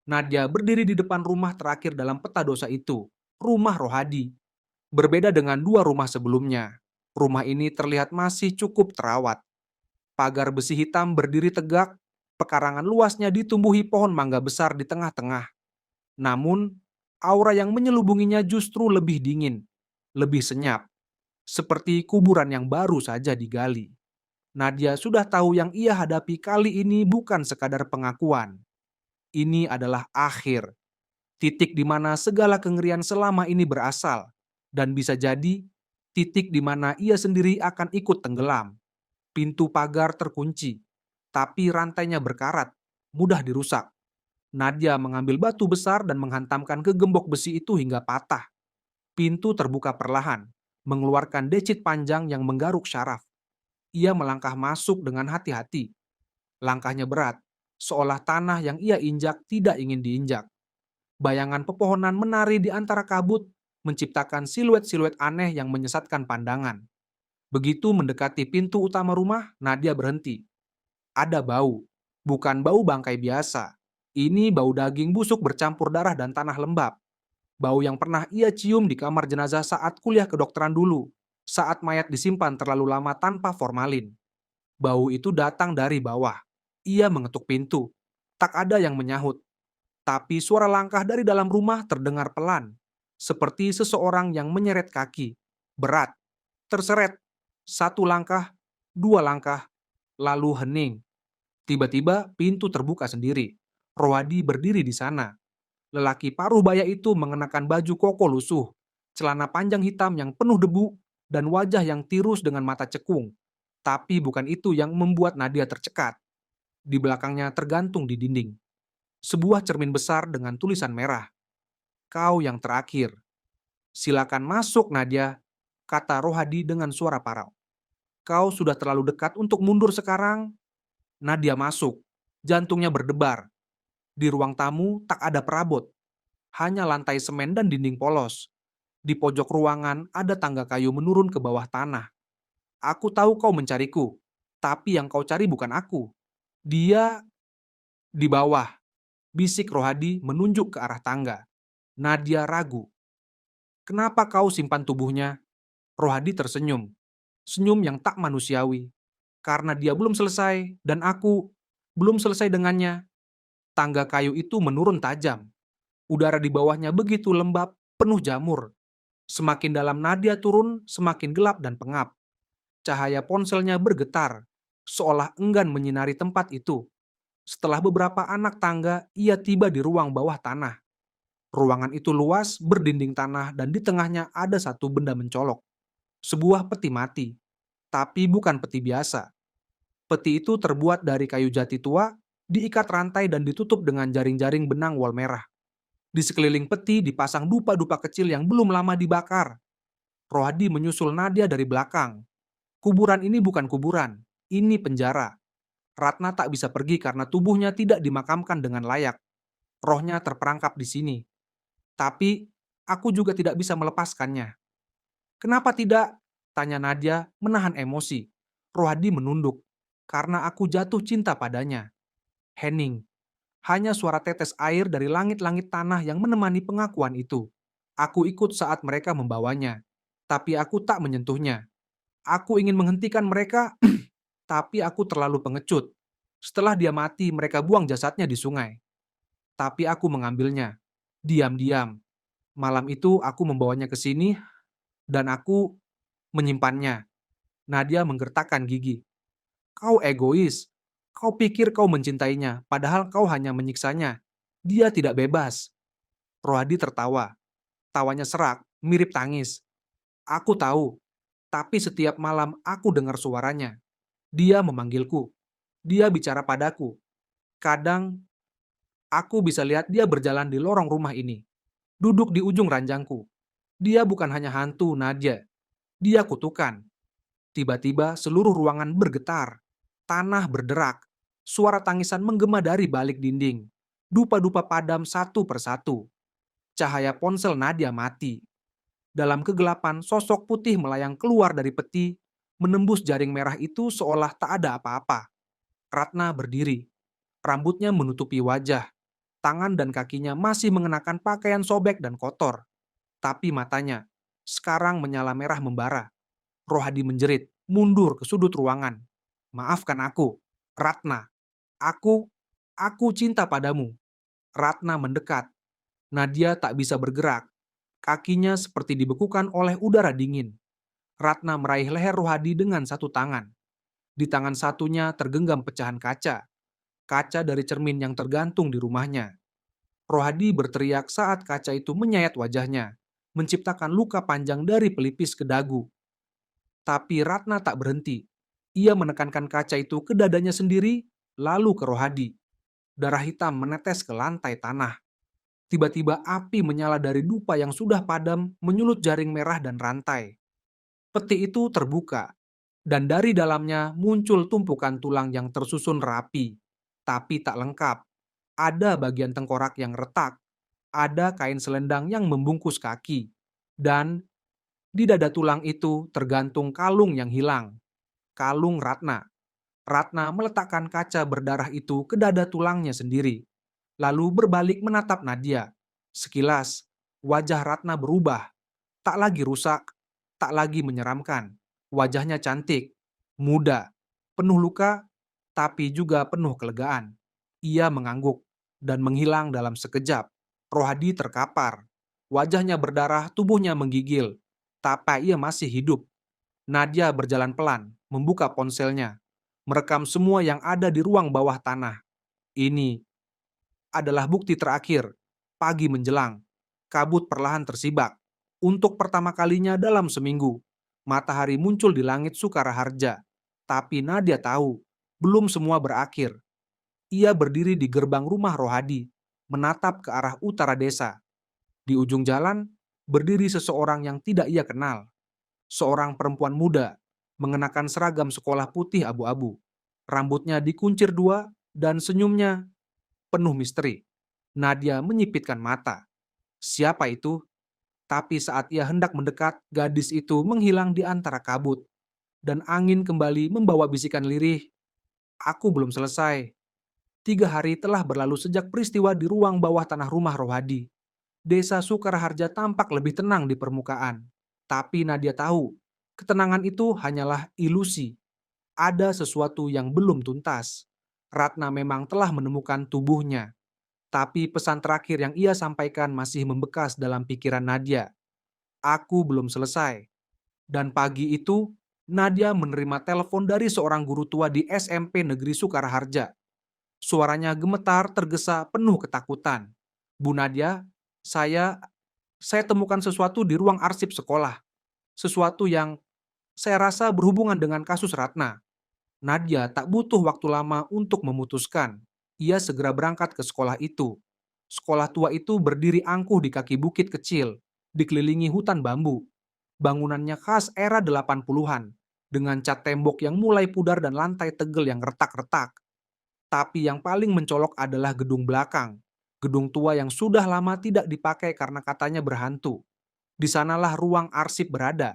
A: Nadia berdiri di depan rumah terakhir dalam peta dosa itu, rumah Rohadi. Berbeda dengan dua rumah sebelumnya, rumah ini terlihat masih cukup terawat. Pagar besi hitam berdiri tegak, pekarangan luasnya ditumbuhi pohon mangga besar di tengah-tengah. Namun, aura yang menyelubunginya justru lebih dingin, lebih senyap, seperti kuburan yang baru saja digali. Nadia sudah tahu yang ia hadapi kali ini bukan sekadar pengakuan. Ini adalah akhir, titik di mana segala kengerian selama ini berasal, dan bisa jadi titik di mana ia sendiri akan ikut tenggelam. Pintu pagar terkunci, tapi rantainya berkarat, mudah dirusak. Nadia mengambil batu besar dan menghantamkan ke gembok besi itu hingga patah. Pintu terbuka perlahan, mengeluarkan decit panjang yang menggaruk syaraf. Ia melangkah masuk dengan hati-hati. Langkahnya berat, seolah tanah yang ia injak tidak ingin diinjak. Bayangan pepohonan menari di antara kabut, menciptakan siluet-siluet aneh yang menyesatkan pandangan. Begitu mendekati pintu utama rumah, Nadia berhenti. Ada bau, bukan bau bangkai biasa. Ini bau daging busuk bercampur darah dan tanah lembab. Bau yang pernah ia cium di kamar jenazah saat kuliah kedokteran dulu, saat mayat disimpan terlalu lama tanpa formalin. Bau itu datang dari bawah. Ia mengetuk pintu. Tak ada yang menyahut. Tapi suara langkah dari dalam rumah terdengar pelan, seperti seseorang yang menyeret kaki. Berat, terseret. Satu langkah, dua langkah, lalu hening. Tiba-tiba pintu terbuka sendiri. Rohadi berdiri di sana. Lelaki paruh baya itu mengenakan baju koko lusuh, celana panjang hitam yang penuh debu, dan wajah yang tirus dengan mata cekung. Tapi bukan itu yang membuat Nadia tercekat. Di belakangnya tergantung di dinding sebuah cermin besar dengan tulisan merah. Kau yang terakhir. Silakan masuk, Nadia, kata Rohadi dengan suara parau. Kau sudah terlalu dekat untuk mundur sekarang. Nadia masuk. Jantungnya berdebar. Di ruang tamu tak ada perabot. Hanya lantai semen dan dinding polos. Di pojok ruangan ada tangga kayu menurun ke bawah tanah. Aku tahu kau mencariku, tapi yang kau cari bukan aku. Dia di bawah, bisik Rohadi menunjuk ke arah tangga. Nadia ragu. Kenapa kau simpan tubuhnya? Rohadi tersenyum. Senyum yang tak manusiawi. Karena dia belum selesai, dan aku belum selesai dengannya. Tangga kayu itu menurun tajam. Udara di bawahnya begitu lembab, penuh jamur. Semakin dalam Nadia turun, semakin gelap dan pengap. Cahaya ponselnya bergetar, seolah enggan menyinari tempat itu. Setelah beberapa anak tangga, ia tiba di ruang bawah tanah. Ruangan itu luas, berdinding tanah, dan di tengahnya ada satu benda mencolok. Sebuah peti mati. Tapi bukan peti biasa. Peti itu terbuat dari kayu jati tua, diikat rantai dan ditutup dengan jaring-jaring benang wol merah. Di sekeliling peti dipasang dupa-dupa kecil yang belum lama dibakar. Rohadi menyusul Nadia dari belakang. Kuburan ini bukan kuburan, ini penjara. Ratna tak bisa pergi karena tubuhnya tidak dimakamkan dengan layak. Rohnya terperangkap di sini. Tapi, aku juga tidak bisa melepaskannya. Kenapa tidak? Tanya Nadia menahan emosi. Rohadi menunduk. Karena aku jatuh cinta padanya. Hening. Hanya suara tetes air dari langit-langit tanah yang menemani pengakuan itu. Aku ikut saat mereka membawanya. Tapi aku tak menyentuhnya. Aku ingin menghentikan mereka, tapi aku terlalu pengecut. Setelah dia mati, mereka buang jasadnya di sungai. Tapi aku mengambilnya. Diam-diam. Malam itu aku membawanya ke sini, dan aku menyimpannya. Nadia menggertakkan gigi. Kau egois. Kau pikir kau mencintainya, padahal kau hanya menyiksanya. Dia tidak bebas. Rohadi tertawa. Tawanya serak, mirip tangis. Aku tahu, tapi setiap malam aku dengar suaranya. Dia memanggilku. Dia bicara padaku. Kadang Aku bisa lihat dia berjalan di lorong rumah ini, duduk di ujung ranjangku. Dia bukan hanya hantu, Nadia. Dia kutukan. Tiba-tiba seluruh ruangan bergetar. Tanah berderak. Suara tangisan menggema dari balik dinding. Dupa-dupa padam satu persatu. Cahaya ponsel Nadia mati. Dalam kegelapan, sosok putih melayang keluar dari peti, menembus jaring merah itu seolah tak ada apa-apa. Ratna berdiri. Rambutnya menutupi wajah. Tangan dan kakinya masih mengenakan pakaian sobek dan kotor. Tapi matanya sekarang menyala merah membara. Rohadi menjerit, mundur ke sudut ruangan. Maafkan aku, Ratna. Aku, aku cinta padamu. Ratna mendekat. Nadia tak bisa bergerak. Kakinya seperti dibekukan oleh udara dingin. Ratna meraih leher Rohadi dengan satu tangan. Di tangan satunya tergenggam pecahan kaca. Kaca dari cermin yang tergantung di rumahnya. Rohadi berteriak saat kaca itu menyayat wajahnya, menciptakan luka panjang dari pelipis ke dagu. Tapi Ratna tak berhenti. Ia menekankan kaca itu ke dadanya sendiri, lalu ke Rohadi. Darah hitam menetes ke lantai tanah. Tiba-tiba api menyala dari dupa yang sudah padam, menyulut jaring merah dan rantai. Peti itu terbuka, dan dari dalamnya muncul tumpukan tulang yang tersusun rapi, tapi tak lengkap. Ada bagian tengkorak yang retak, ada kain selendang yang membungkus kaki, dan di dada tulang itu tergantung kalung yang hilang. Kalung Ratna. Ratna meletakkan kaca berdarah itu ke dada tulangnya sendiri, lalu berbalik menatap Nadia. Sekilas, wajah Ratna berubah. Tak lagi rusak, tak lagi menyeramkan. Wajahnya cantik, muda, penuh luka, tapi juga penuh kelegaan. Ia mengangguk dan menghilang dalam sekejap. Rohadi terkapar. Wajahnya berdarah, tubuhnya menggigil. Tapi ia masih hidup. Nadia berjalan pelan, membuka ponselnya, merekam semua yang ada di ruang bawah tanah. Ini adalah bukti terakhir. Pagi menjelang, kabut perlahan tersibak. Untuk pertama kalinya dalam seminggu, matahari muncul di langit Sukaraharja. Tapi Nadia tahu, belum semua berakhir. Ia berdiri di gerbang rumah Rohadi, menatap ke arah utara desa. Di ujung jalan, berdiri seseorang yang tidak ia kenal. Seorang perempuan muda, mengenakan seragam sekolah putih abu-abu. Rambutnya dikuncir dua, dan senyumnya penuh misteri. Nadia menyipitkan mata. Siapa itu? Tapi saat ia hendak mendekat, gadis itu menghilang di antara kabut. Dan angin kembali membawa bisikan lirih. Aku belum selesai. 3 hari telah berlalu sejak peristiwa di ruang bawah tanah rumah Rohadi. Desa Sukaraharja tampak lebih tenang di permukaan. Tapi Nadia tahu, ketenangan itu hanyalah ilusi. Ada sesuatu yang belum tuntas. Ratna memang telah menemukan tubuhnya. Tapi pesan terakhir yang ia sampaikan masih membekas dalam pikiran Nadia. Aku belum selesai. Dan pagi itu, Nadia menerima telepon dari seorang guru tua di SMP Negeri Sukaraharja. Suaranya gemetar, tergesa, penuh ketakutan. Bu Nadia, saya temukan sesuatu di ruang arsip sekolah. Sesuatu yang saya rasa berhubungan dengan kasus Ratna. Nadia tak butuh waktu lama untuk memutuskan. Ia segera berangkat ke sekolah itu. Sekolah tua itu berdiri angkuh di kaki bukit kecil, dikelilingi hutan bambu. Bangunannya khas era 80-an, dengan cat tembok yang mulai pudar dan lantai tegel yang retak-retak. Tapi yang paling mencolok adalah gedung belakang. Gedung tua yang sudah lama tidak dipakai karena katanya berhantu. Di sanalah ruang arsip berada.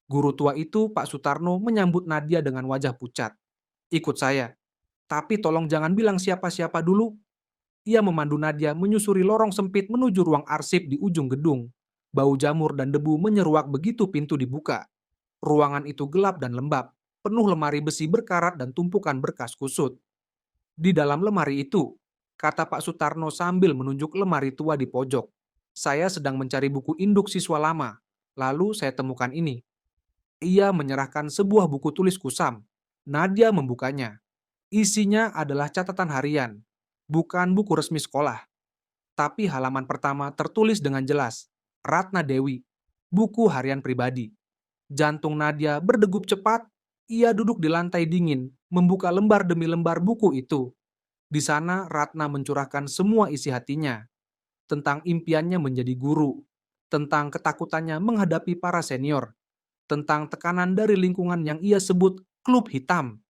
A: Guru tua itu, Pak Sutarno, menyambut Nadia dengan wajah pucat. Ikut saya. Tapi tolong jangan bilang siapa-siapa dulu. Ia memandu Nadia menyusuri lorong sempit menuju ruang arsip di ujung gedung. Bau jamur dan debu menyeruak begitu pintu dibuka. Ruangan itu gelap dan lembab, penuh lemari besi berkarat dan tumpukan berkas kusut. Di dalam lemari itu, kata Pak Sutarno sambil menunjuk lemari tua di pojok. Saya sedang mencari buku induk siswa lama. Lalu saya temukan ini. Ia menyerahkan sebuah buku tulis kusam. Nadia membukanya. Isinya adalah catatan harian, bukan buku resmi sekolah. Tapi halaman pertama tertulis dengan jelas, Ratna Dewi, buku harian pribadi. Jantung Nadia berdegup cepat, ia duduk di lantai dingin, membuka lembar demi lembar buku itu. Di sana Ratna mencurahkan semua isi hatinya, tentang impiannya menjadi guru, tentang ketakutannya menghadapi para senior, tentang tekanan dari lingkungan yang ia sebut klub hitam.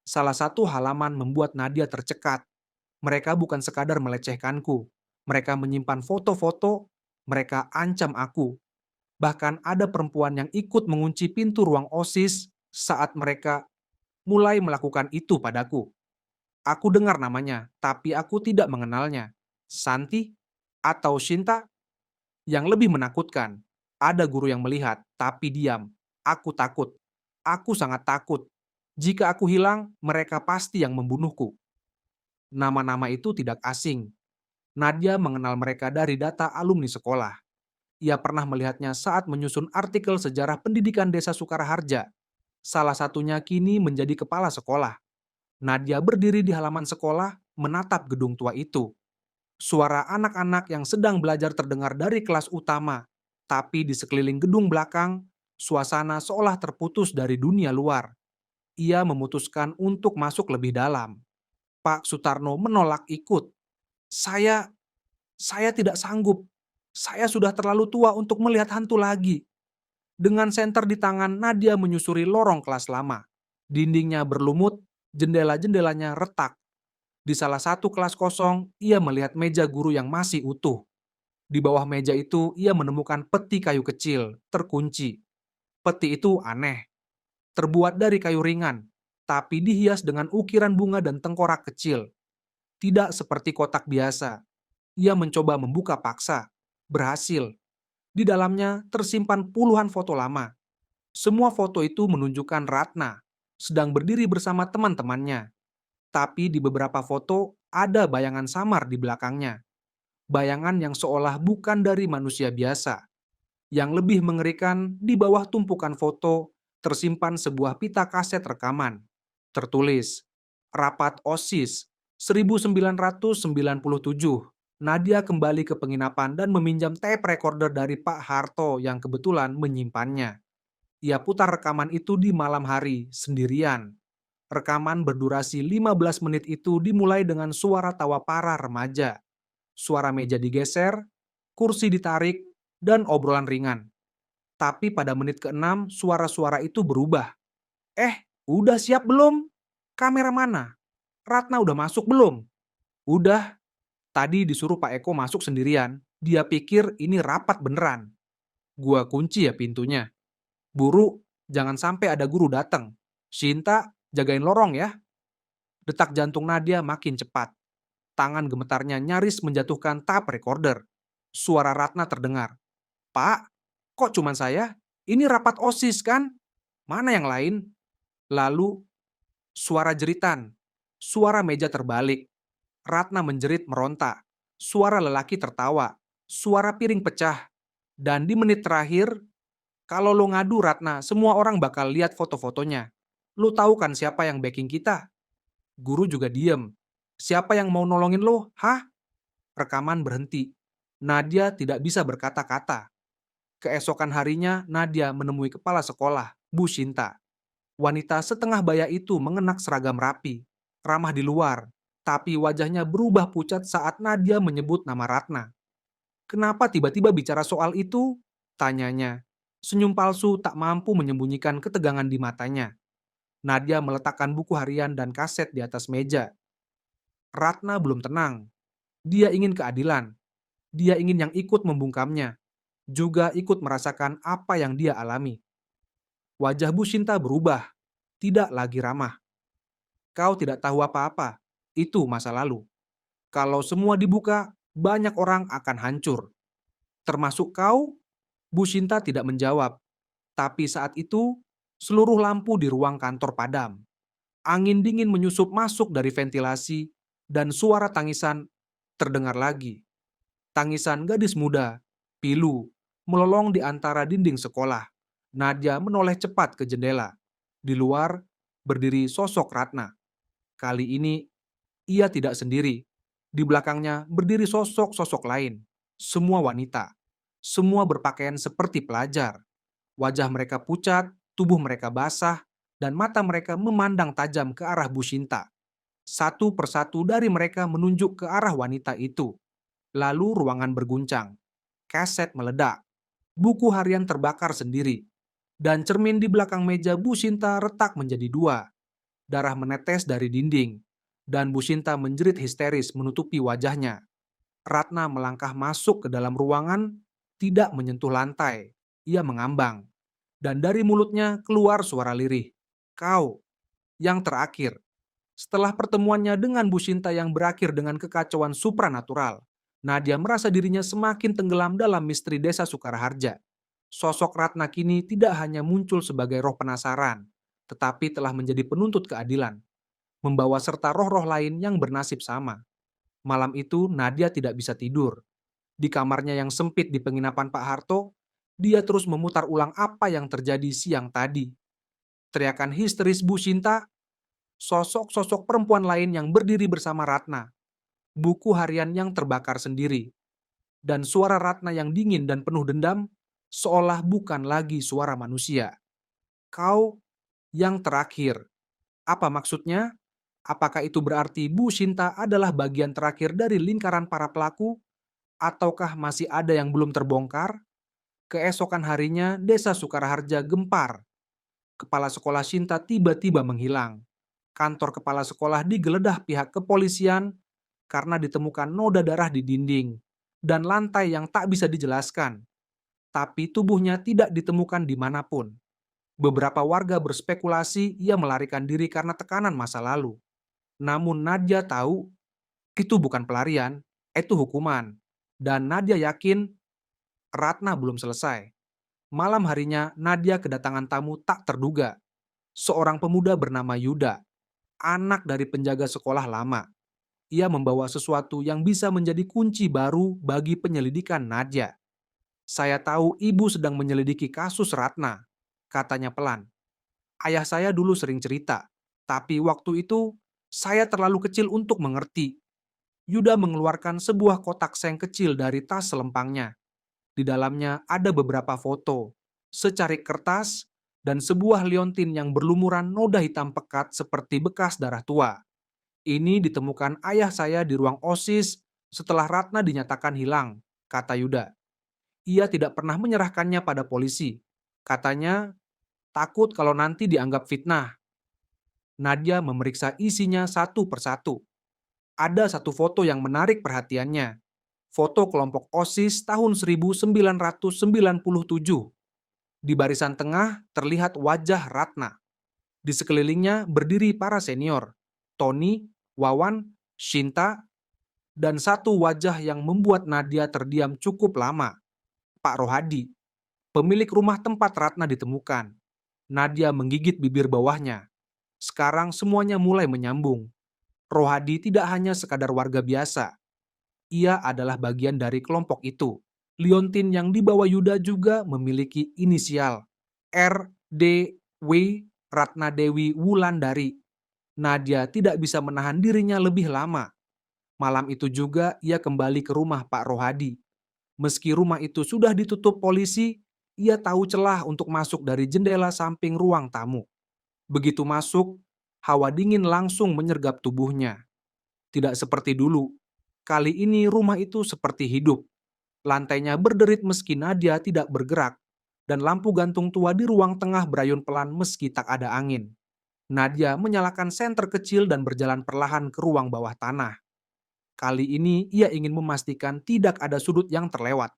A: Salah satu halaman membuat Nadia tercekat. Mereka bukan sekadar melecehkanku. Mereka menyimpan foto-foto, mereka ancam aku. Bahkan ada perempuan yang ikut mengunci pintu ruang OSIS saat mereka mulai melakukan itu padaku. Aku dengar namanya, tapi aku tidak mengenalnya. Santi atau Shinta. Yang lebih menakutkan, ada guru yang melihat, tapi diam. Aku takut. Aku sangat takut. Jika aku hilang, mereka pasti yang membunuhku. Nama-nama itu tidak asing. Nadia mengenal mereka dari data alumni sekolah. Ia pernah melihatnya saat menyusun artikel sejarah pendidikan Desa Sukaraharja. Salah satunya kini menjadi kepala sekolah. Nadia berdiri di halaman sekolah, menatap gedung tua itu. Suara anak-anak yang sedang belajar terdengar dari kelas utama, tapi di sekeliling gedung belakang, suasana seolah terputus dari dunia luar. Ia memutuskan untuk masuk lebih dalam. Pak Sutarno menolak ikut. Saya, saya tidak sanggup. Saya sudah terlalu tua untuk melihat hantu lagi. Dengan senter di tangan, Nadia menyusuri lorong kelas lama. Dindingnya berlumut, jendela-jendelanya retak. Di salah satu kelas kosong, ia melihat meja guru yang masih utuh. Di bawah meja itu, ia menemukan peti kayu kecil, terkunci. Peti itu aneh, terbuat dari kayu ringan, tapi dihias dengan ukiran bunga dan tengkorak kecil. Tidak seperti kotak biasa. Ia mencoba membuka paksa. Berhasil. Di dalamnya tersimpan puluhan foto lama. Semua foto itu menunjukkan Ratna sedang berdiri bersama teman-temannya. Tapi di beberapa foto ada bayangan samar di belakangnya. Bayangan yang seolah bukan dari manusia biasa. Yang lebih mengerikan, di bawah tumpukan foto tersimpan sebuah pita kaset rekaman. Tertulis, Rapat OSIS 1997. Nadia kembali ke penginapan dan meminjam tape recorder dari Pak Harto yang kebetulan menyimpannya. Ia putar rekaman itu di malam hari, sendirian. Rekaman berdurasi 15 menit itu dimulai dengan suara tawa para remaja. Suara meja digeser, kursi ditarik, dan obrolan ringan. Tapi pada menit ke-6, suara-suara itu berubah. Udah siap belum? Kamera mana? Ratna udah masuk belum? Udah, tadi disuruh Pak Eko masuk sendirian. Dia pikir ini rapat beneran. Gua kunci ya pintunya. Buru, jangan sampai ada guru datang. Sinta, jagain lorong ya. Detak jantung Nadia makin cepat. Tangan gemetarnya nyaris menjatuhkan tape recorder. Suara Ratna terdengar. Pak, kok cuman saya? Ini rapat OSIS kan? Mana yang lain? Lalu, suara jeritan. Suara meja terbalik. Ratna menjerit meronta. Suara lelaki tertawa. Suara piring pecah. Dan di menit terakhir, kalau lo ngadu Ratna, semua orang bakal lihat foto-fotonya. Lo tahu kan siapa yang backing kita? Guru juga diem. Siapa yang mau nolongin lo? Hah? Rekaman berhenti. Nadia tidak bisa berkata-kata. Keesokan harinya, Nadia menemui kepala sekolah, Bu Shinta. Wanita setengah baya itu mengenak seragam rapi, ramah di luar, tapi wajahnya berubah pucat saat Nadia menyebut nama Ratna. Kenapa tiba-tiba bicara soal itu? Tanyanya. Senyum palsu tak mampu menyembunyikan ketegangan di matanya. Nadia meletakkan buku harian dan kaset di atas meja. Ratna belum tenang. Dia ingin keadilan. Dia ingin yang ikut membungkamnya, juga ikut merasakan apa yang dia alami. Wajah Bu Shinta berubah, tidak lagi ramah. Kau tidak tahu apa-apa, itu masa lalu. Kalau semua dibuka, banyak orang akan hancur. Termasuk kau? Bu Shinta tidak menjawab. Tapi saat itu, seluruh lampu di ruang kantor padam. Angin dingin menyusup masuk dari ventilasi, dan suara tangisan terdengar lagi. Tangisan gadis muda, pilu, melolong di antara dinding sekolah. Nadia menoleh cepat ke jendela. Di luar, berdiri sosok Ratna. Kali ini, ia tidak sendiri. Di belakangnya berdiri sosok-sosok lain. Semua wanita. Semua berpakaian seperti pelajar. Wajah mereka pucat, tubuh mereka basah, dan mata mereka memandang tajam ke arah Bu Shinta. Satu persatu dari mereka menunjuk ke arah wanita itu. Lalu ruangan berguncang, kaset meledak, buku harian terbakar sendiri, dan cermin di belakang meja Bu Sinta retak menjadi dua. Darah menetes dari dinding, dan Bu Sinta menjerit histeris menutupi wajahnya. Ratna melangkah masuk ke dalam ruangan, tidak menyentuh lantai. Ia mengambang, dan dari mulutnya keluar suara lirih. Kau, yang terakhir. Setelah pertemuannya dengan Bu Sinta yang berakhir dengan kekacauan supranatural, Nadia merasa dirinya semakin tenggelam dalam misteri desa Sukaraharja. Sosok Ratna kini tidak hanya muncul sebagai roh penasaran, tetapi telah menjadi penuntut keadilan, membawa serta roh-roh lain yang bernasib sama. Malam itu Nadia tidak bisa tidur. Di kamarnya yang sempit di penginapan Pak Harto, dia terus memutar ulang apa yang terjadi siang tadi. Teriakan histeris Bu Sinta, sosok-sosok perempuan lain yang berdiri bersama Ratna, buku harian yang terbakar sendiri, dan suara Ratna yang dingin dan penuh dendam, seolah bukan lagi suara manusia. Kau yang terakhir. Apa maksudnya? Apakah itu berarti Bu Sinta adalah bagian terakhir dari lingkaran para pelaku? Ataukah masih ada yang belum terbongkar? Keesokan harinya, desa Sukaraharja gempar. Kepala sekolah Sinta tiba-tiba menghilang. Kantor kepala sekolah digeledah pihak kepolisian karena ditemukan noda darah di dinding dan lantai yang tak bisa dijelaskan. Tapi tubuhnya tidak ditemukan dimanapun. Beberapa warga berspekulasi ia melarikan diri karena tekanan masa lalu. Namun Nadia tahu itu bukan pelarian, itu hukuman. Dan Nadia yakin Ratna belum selesai. Malam harinya Nadia kedatangan tamu tak terduga. Seorang pemuda bernama Yuda, anak dari penjaga sekolah lama. Ia membawa sesuatu yang bisa menjadi kunci baru bagi penyelidikan Nadia. Saya tahu ibu sedang menyelidiki kasus Ratna, katanya pelan. Ayah saya dulu sering cerita, tapi waktu itu saya terlalu kecil untuk mengerti. Yuda mengeluarkan sebuah kotak seng kecil dari tas selempangnya. Di dalamnya ada beberapa foto, secarik kertas, dan sebuah liontin yang berlumuran noda hitam pekat seperti bekas darah tua. Ini ditemukan ayah saya di ruang OSIS setelah Ratna dinyatakan hilang, kata Yuda. Ia tidak pernah menyerahkannya pada polisi. Katanya, takut kalau nanti dianggap fitnah. Nadia memeriksa isinya satu persatu. Ada satu foto yang menarik perhatiannya. Foto kelompok OSIS tahun 1997. Di barisan tengah terlihat wajah Ratna. Di sekelilingnya berdiri para senior, Tony, Wawan, Shinta, dan satu wajah yang membuat Nadia terdiam cukup lama, Pak Rohadi, pemilik rumah tempat Ratna ditemukan. Nadia menggigit bibir bawahnya. Sekarang semuanya mulai menyambung. Rohadi tidak hanya sekadar warga biasa. Ia adalah bagian dari kelompok itu. Liontin yang dibawa Yuda juga memiliki inisial R, D, W, Ratna Dewi Wulandari. Nadia tidak bisa menahan dirinya lebih lama. Malam itu juga ia kembali ke rumah Pak Rohadi. Meski rumah itu sudah ditutup polisi, ia tahu celah untuk masuk dari jendela samping ruang tamu. Begitu masuk, hawa dingin langsung menyergap tubuhnya. Tidak seperti dulu. Kali ini rumah itu seperti hidup. Lantainya berderit meski Nadia tidak bergerak, dan lampu gantung tua di ruang tengah berayun pelan meski tak ada angin. Nadia menyalakan senter kecil dan berjalan perlahan ke ruang bawah tanah. Kali ini ia ingin memastikan tidak ada sudut yang terlewat.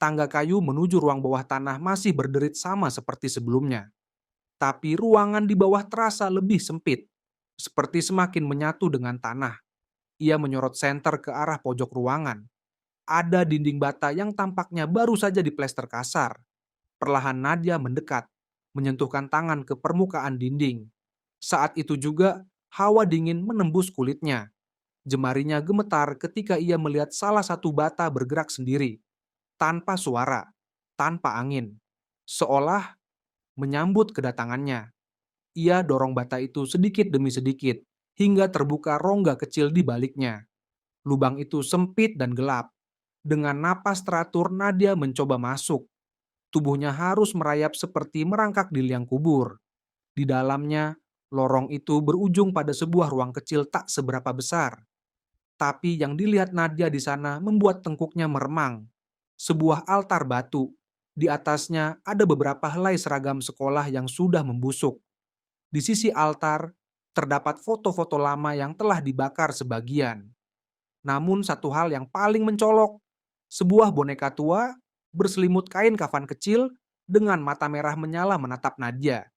A: Tangga kayu menuju ruang bawah tanah masih berderit sama seperti sebelumnya. Tapi ruangan di bawah terasa lebih sempit, seperti semakin menyatu dengan tanah. Ia menyorot senter ke arah pojok ruangan. Ada dinding bata yang tampaknya baru saja diplester kasar. Perlahan Nadia mendekat, menyentuhkan tangan ke permukaan dinding. Saat itu juga, hawa dingin menembus kulitnya. Jemarinya gemetar ketika ia melihat salah satu bata bergerak sendiri, tanpa suara, tanpa angin. Seolah menyambut kedatangannya. Ia dorong bata itu sedikit demi sedikit, hingga terbuka rongga kecil di baliknya. Lubang itu sempit dan gelap. Dengan napas teratur, Nadia mencoba masuk. Tubuhnya harus merayap seperti merangkak di liang kubur. Di dalamnya, Lorong itu berujung pada sebuah ruang kecil tak seberapa besar. Tapi yang dilihat Nadia di sana membuat tengkuknya meremang. Sebuah altar batu. Di atasnya ada beberapa helai seragam sekolah yang sudah membusuk. Di sisi altar, terdapat foto-foto lama yang telah dibakar sebagian. Namun satu hal yang paling mencolok, sebuah boneka tua berselimut kain kafan kecil dengan mata merah menyala menatap Nadia.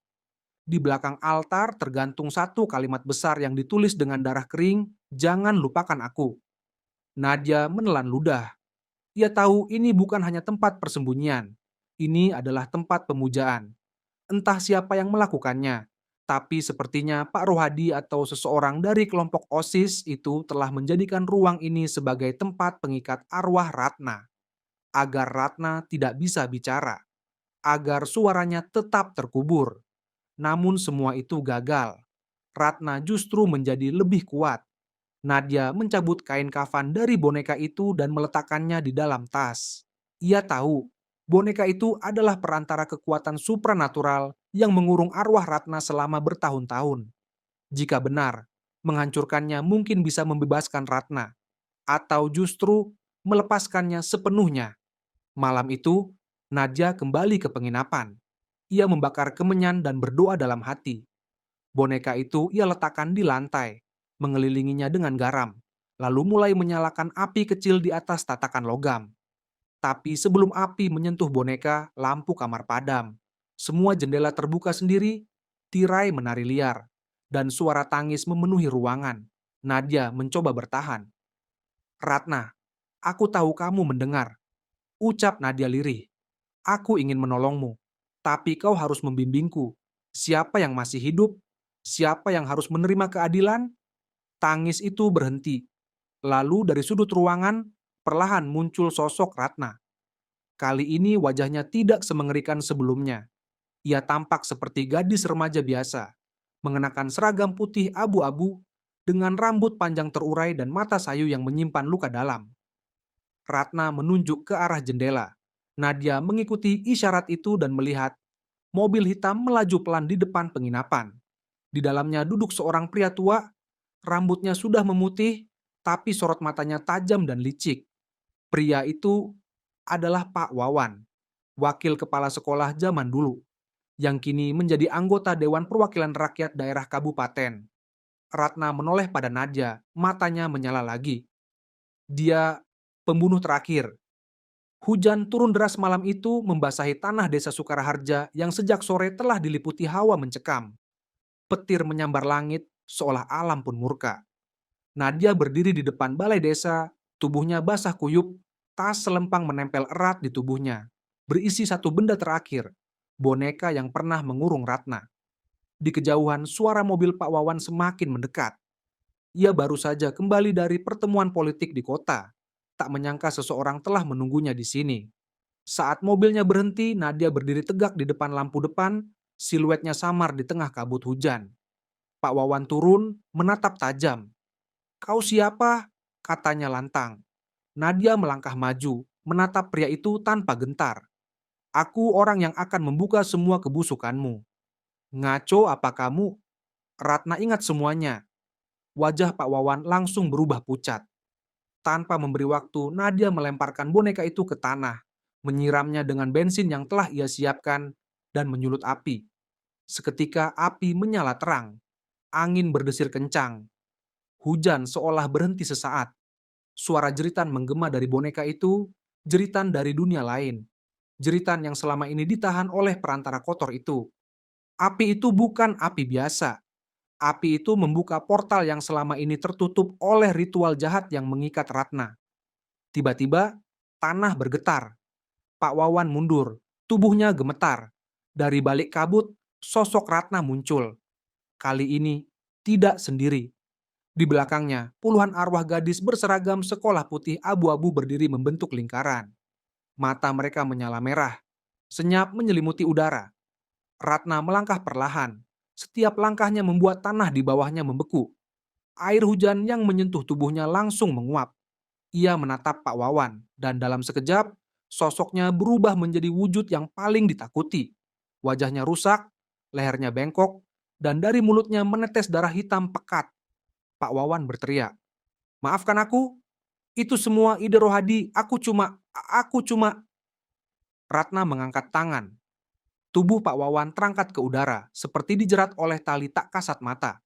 A: Di belakang altar tergantung satu kalimat besar yang ditulis dengan darah kering, "Jangan lupakan aku." Nadia menelan ludah. Ia tahu ini bukan hanya tempat persembunyian. Ini adalah tempat pemujaan. Entah siapa yang melakukannya, tapi sepertinya Pak Rohadi atau seseorang dari kelompok OSIS itu telah menjadikan ruang ini sebagai tempat pengikat arwah Ratna, agar Ratna tidak bisa bicara, agar suaranya tetap terkubur. Namun semua itu gagal. Ratna justru menjadi lebih kuat. Nadia mencabut kain kafan dari boneka itu dan meletakkannya di dalam tas. Ia tahu, boneka itu adalah perantara kekuatan supranatural yang mengurung arwah Ratna selama bertahun-tahun. Jika benar, menghancurkannya mungkin bisa membebaskan Ratna, atau justru melepaskannya sepenuhnya. Malam itu, Nadia kembali ke penginapan. Ia membakar kemenyan dan berdoa dalam hati. Boneka itu ia letakkan di lantai, mengelilinginya dengan garam, lalu mulai menyalakan api kecil di atas tatakan logam. Tapi sebelum api menyentuh boneka, lampu kamar padam. Semua jendela terbuka sendiri, tirai menari liar, dan suara tangis memenuhi ruangan. Nadia mencoba bertahan. "Ratna, aku tahu kamu mendengar," ucap Nadia lirih. "Aku ingin menolongmu, tapi kau harus membimbingku. Siapa yang masih hidup? Siapa yang harus menerima keadilan?" Tangis itu berhenti. Lalu dari sudut ruangan, perlahan muncul sosok Ratna. Kali ini wajahnya tidak semengerikan sebelumnya. Ia tampak seperti gadis remaja biasa, mengenakan seragam putih abu-abu dengan rambut panjang terurai dan mata sayu yang menyimpan luka dalam. Ratna menunjuk ke arah jendela. Nadia mengikuti isyarat itu dan melihat mobil hitam melaju pelan di depan penginapan. Di dalamnya duduk seorang pria tua, rambutnya sudah memutih, tapi sorot matanya tajam dan licik. Pria itu adalah Pak Wawan, wakil kepala sekolah zaman dulu, yang kini menjadi anggota Dewan Perwakilan Rakyat Daerah Kabupaten. Ratna menoleh pada Nadia, matanya menyala lagi. "Dia pembunuh terakhir." Hujan turun deras malam itu membasahi tanah desa Sukaraharja yang sejak sore telah diliputi hawa mencekam. Petir menyambar langit seolah alam pun murka. Nadia berdiri di depan balai desa, tubuhnya basah kuyup, tas selempang menempel erat di tubuhnya. Berisi satu benda terakhir, boneka yang pernah mengurung Ratna. Di kejauhan, suara mobil Pak Wawan semakin mendekat. Ia baru saja kembali dari pertemuan politik di kota. Tak menyangka seseorang telah menunggunya di sini. Saat mobilnya berhenti, Nadia berdiri tegak di depan lampu depan, siluetnya samar di tengah kabut hujan. Pak Wawan turun, menatap tajam. "Kau siapa?" katanya lantang. Nadia melangkah maju, menatap pria itu tanpa gentar. "Aku orang yang akan membuka semua kebusukanmu." "Ngaco apa kamu?" Ratna ingat semuanya. Wajah Pak Wawan langsung berubah pucat. Tanpa memberi waktu, Nadia melemparkan boneka itu ke tanah, menyiramnya dengan bensin yang telah ia siapkan, dan menyulut api. Seketika api menyala terang. Angin berdesir kencang. Hujan seolah berhenti sesaat. Suara jeritan menggema dari boneka itu, jeritan dari dunia lain. Jeritan yang selama ini ditahan oleh perantara kotor itu. Api itu bukan api biasa. Api itu membuka portal yang selama ini tertutup oleh ritual jahat yang mengikat Ratna. Tiba-tiba, tanah bergetar. Pak Wawan mundur. Tubuhnya gemetar. Dari balik kabut, sosok Ratna muncul. Kali ini, tidak sendiri. Di belakangnya, puluhan arwah gadis berseragam sekolah putih abu-abu berdiri membentuk lingkaran. Mata mereka menyala merah. Senyap menyelimuti udara. Ratna melangkah perlahan. Setiap langkahnya membuat tanah di bawahnya membeku. Air hujan yang menyentuh tubuhnya langsung menguap. Ia menatap Pak Wawan, dan dalam sekejap, sosoknya berubah menjadi wujud yang paling ditakuti. Wajahnya rusak, lehernya bengkok, dan dari mulutnya menetes darah hitam pekat. Pak Wawan berteriak, "Maafkan aku, itu semua ide Rohadi, aku cuma." Ratna mengangkat tangan. Tubuh Pak Wawan terangkat ke udara, seperti dijerat oleh tali tak kasat mata.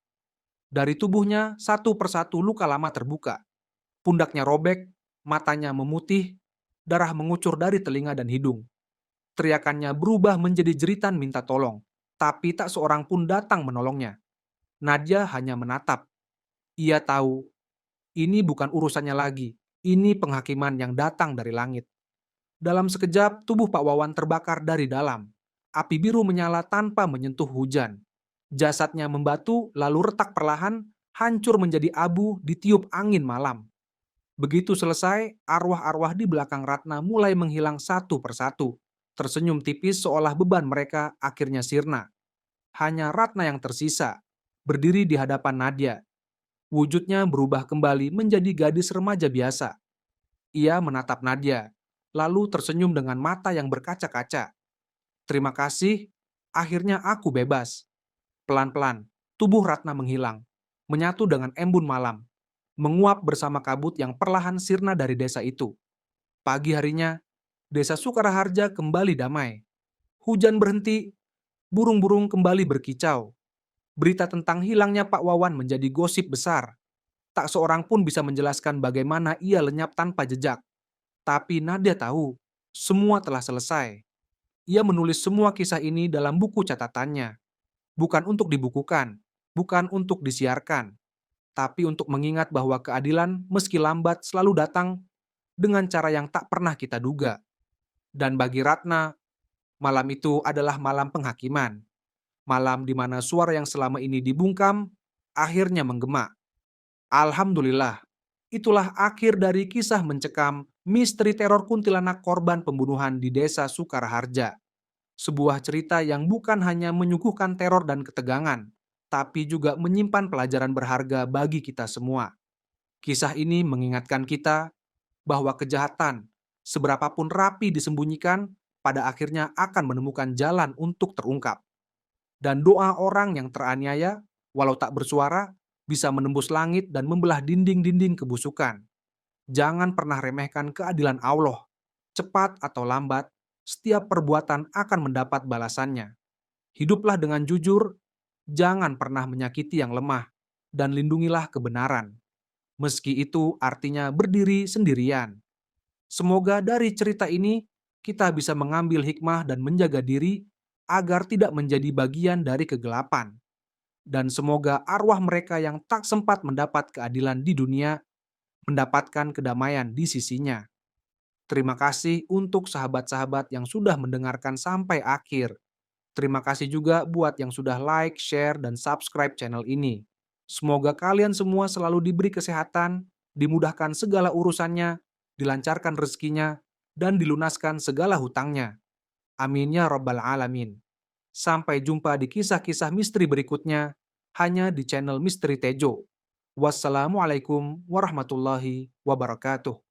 A: Dari tubuhnya, satu persatu luka lama terbuka. Pundaknya robek, matanya memutih, darah mengucur dari telinga dan hidung. Teriakannya berubah menjadi jeritan minta tolong, tapi tak seorang pun datang menolongnya. Nadia hanya menatap. Ia tahu, ini bukan urusannya lagi. Ini penghakiman yang datang dari langit. Dalam sekejap, tubuh Pak Wawan terbakar dari dalam. Api biru menyala tanpa menyentuh hujan. Jasadnya membatu, lalu retak perlahan, hancur menjadi abu ditiup angin malam. Begitu selesai, arwah-arwah di belakang Ratna mulai menghilang satu persatu. Tersenyum tipis seolah beban mereka akhirnya sirna. Hanya Ratna yang tersisa, berdiri di hadapan Nadia. Wujudnya berubah kembali menjadi gadis remaja biasa. Ia menatap Nadia, lalu tersenyum dengan mata yang berkaca-kaca. "Terima kasih, akhirnya aku bebas." Pelan-pelan, tubuh Ratna menghilang, menyatu dengan embun malam, menguap bersama kabut yang perlahan sirna dari desa itu. Pagi harinya, desa Sukaraharja kembali damai. Hujan berhenti, burung-burung kembali berkicau. Berita tentang hilangnya Pak Wawan menjadi gosip besar. Tak seorang pun bisa menjelaskan bagaimana ia lenyap tanpa jejak. Tapi Nadia tahu, semua telah selesai. Ia menulis semua kisah ini dalam buku catatannya. Bukan untuk dibukukan, bukan untuk disiarkan, tapi untuk mengingat bahwa keadilan meski lambat selalu datang dengan cara yang tak pernah kita duga. Dan bagi Ratna, malam itu adalah malam penghakiman. Malam di mana suara yang selama ini dibungkam akhirnya menggema. Alhamdulillah, itulah akhir dari kisah mencekam misteri teror kuntilanak korban pembunuhan di desa Sukaraharja. Sebuah cerita yang bukan hanya menyuguhkan teror dan ketegangan, tapi juga menyimpan pelajaran berharga bagi kita semua. Kisah ini mengingatkan kita bahwa kejahatan, seberapapun rapi disembunyikan, pada akhirnya akan menemukan jalan untuk terungkap. Dan doa orang yang teraniaya, walau tak bersuara, bisa menembus langit dan membelah dinding-dinding kebusukan. Jangan pernah remehkan keadilan Allah. Cepat atau lambat, setiap perbuatan akan mendapat balasannya. Hiduplah dengan jujur, jangan pernah menyakiti yang lemah, dan lindungilah kebenaran. Meski itu artinya berdiri sendirian. Semoga dari cerita ini kita bisa mengambil hikmah dan menjaga diri agar tidak menjadi bagian dari kegelapan. Dan semoga arwah mereka yang tak sempat mendapat keadilan di dunia mendapatkan kedamaian di sisinya. Terima kasih untuk sahabat-sahabat yang sudah mendengarkan sampai akhir. Terima kasih juga buat yang sudah like, share, dan subscribe channel ini. Semoga kalian semua selalu diberi kesehatan, dimudahkan segala urusannya, dilancarkan rezekinya, dan dilunaskan segala hutangnya. Amin ya rabbal alamin. Sampai jumpa di kisah-kisah misteri berikutnya, hanya di channel Misteri Tejo. Wassalamualaikum warahmatullahi wabarakatuh.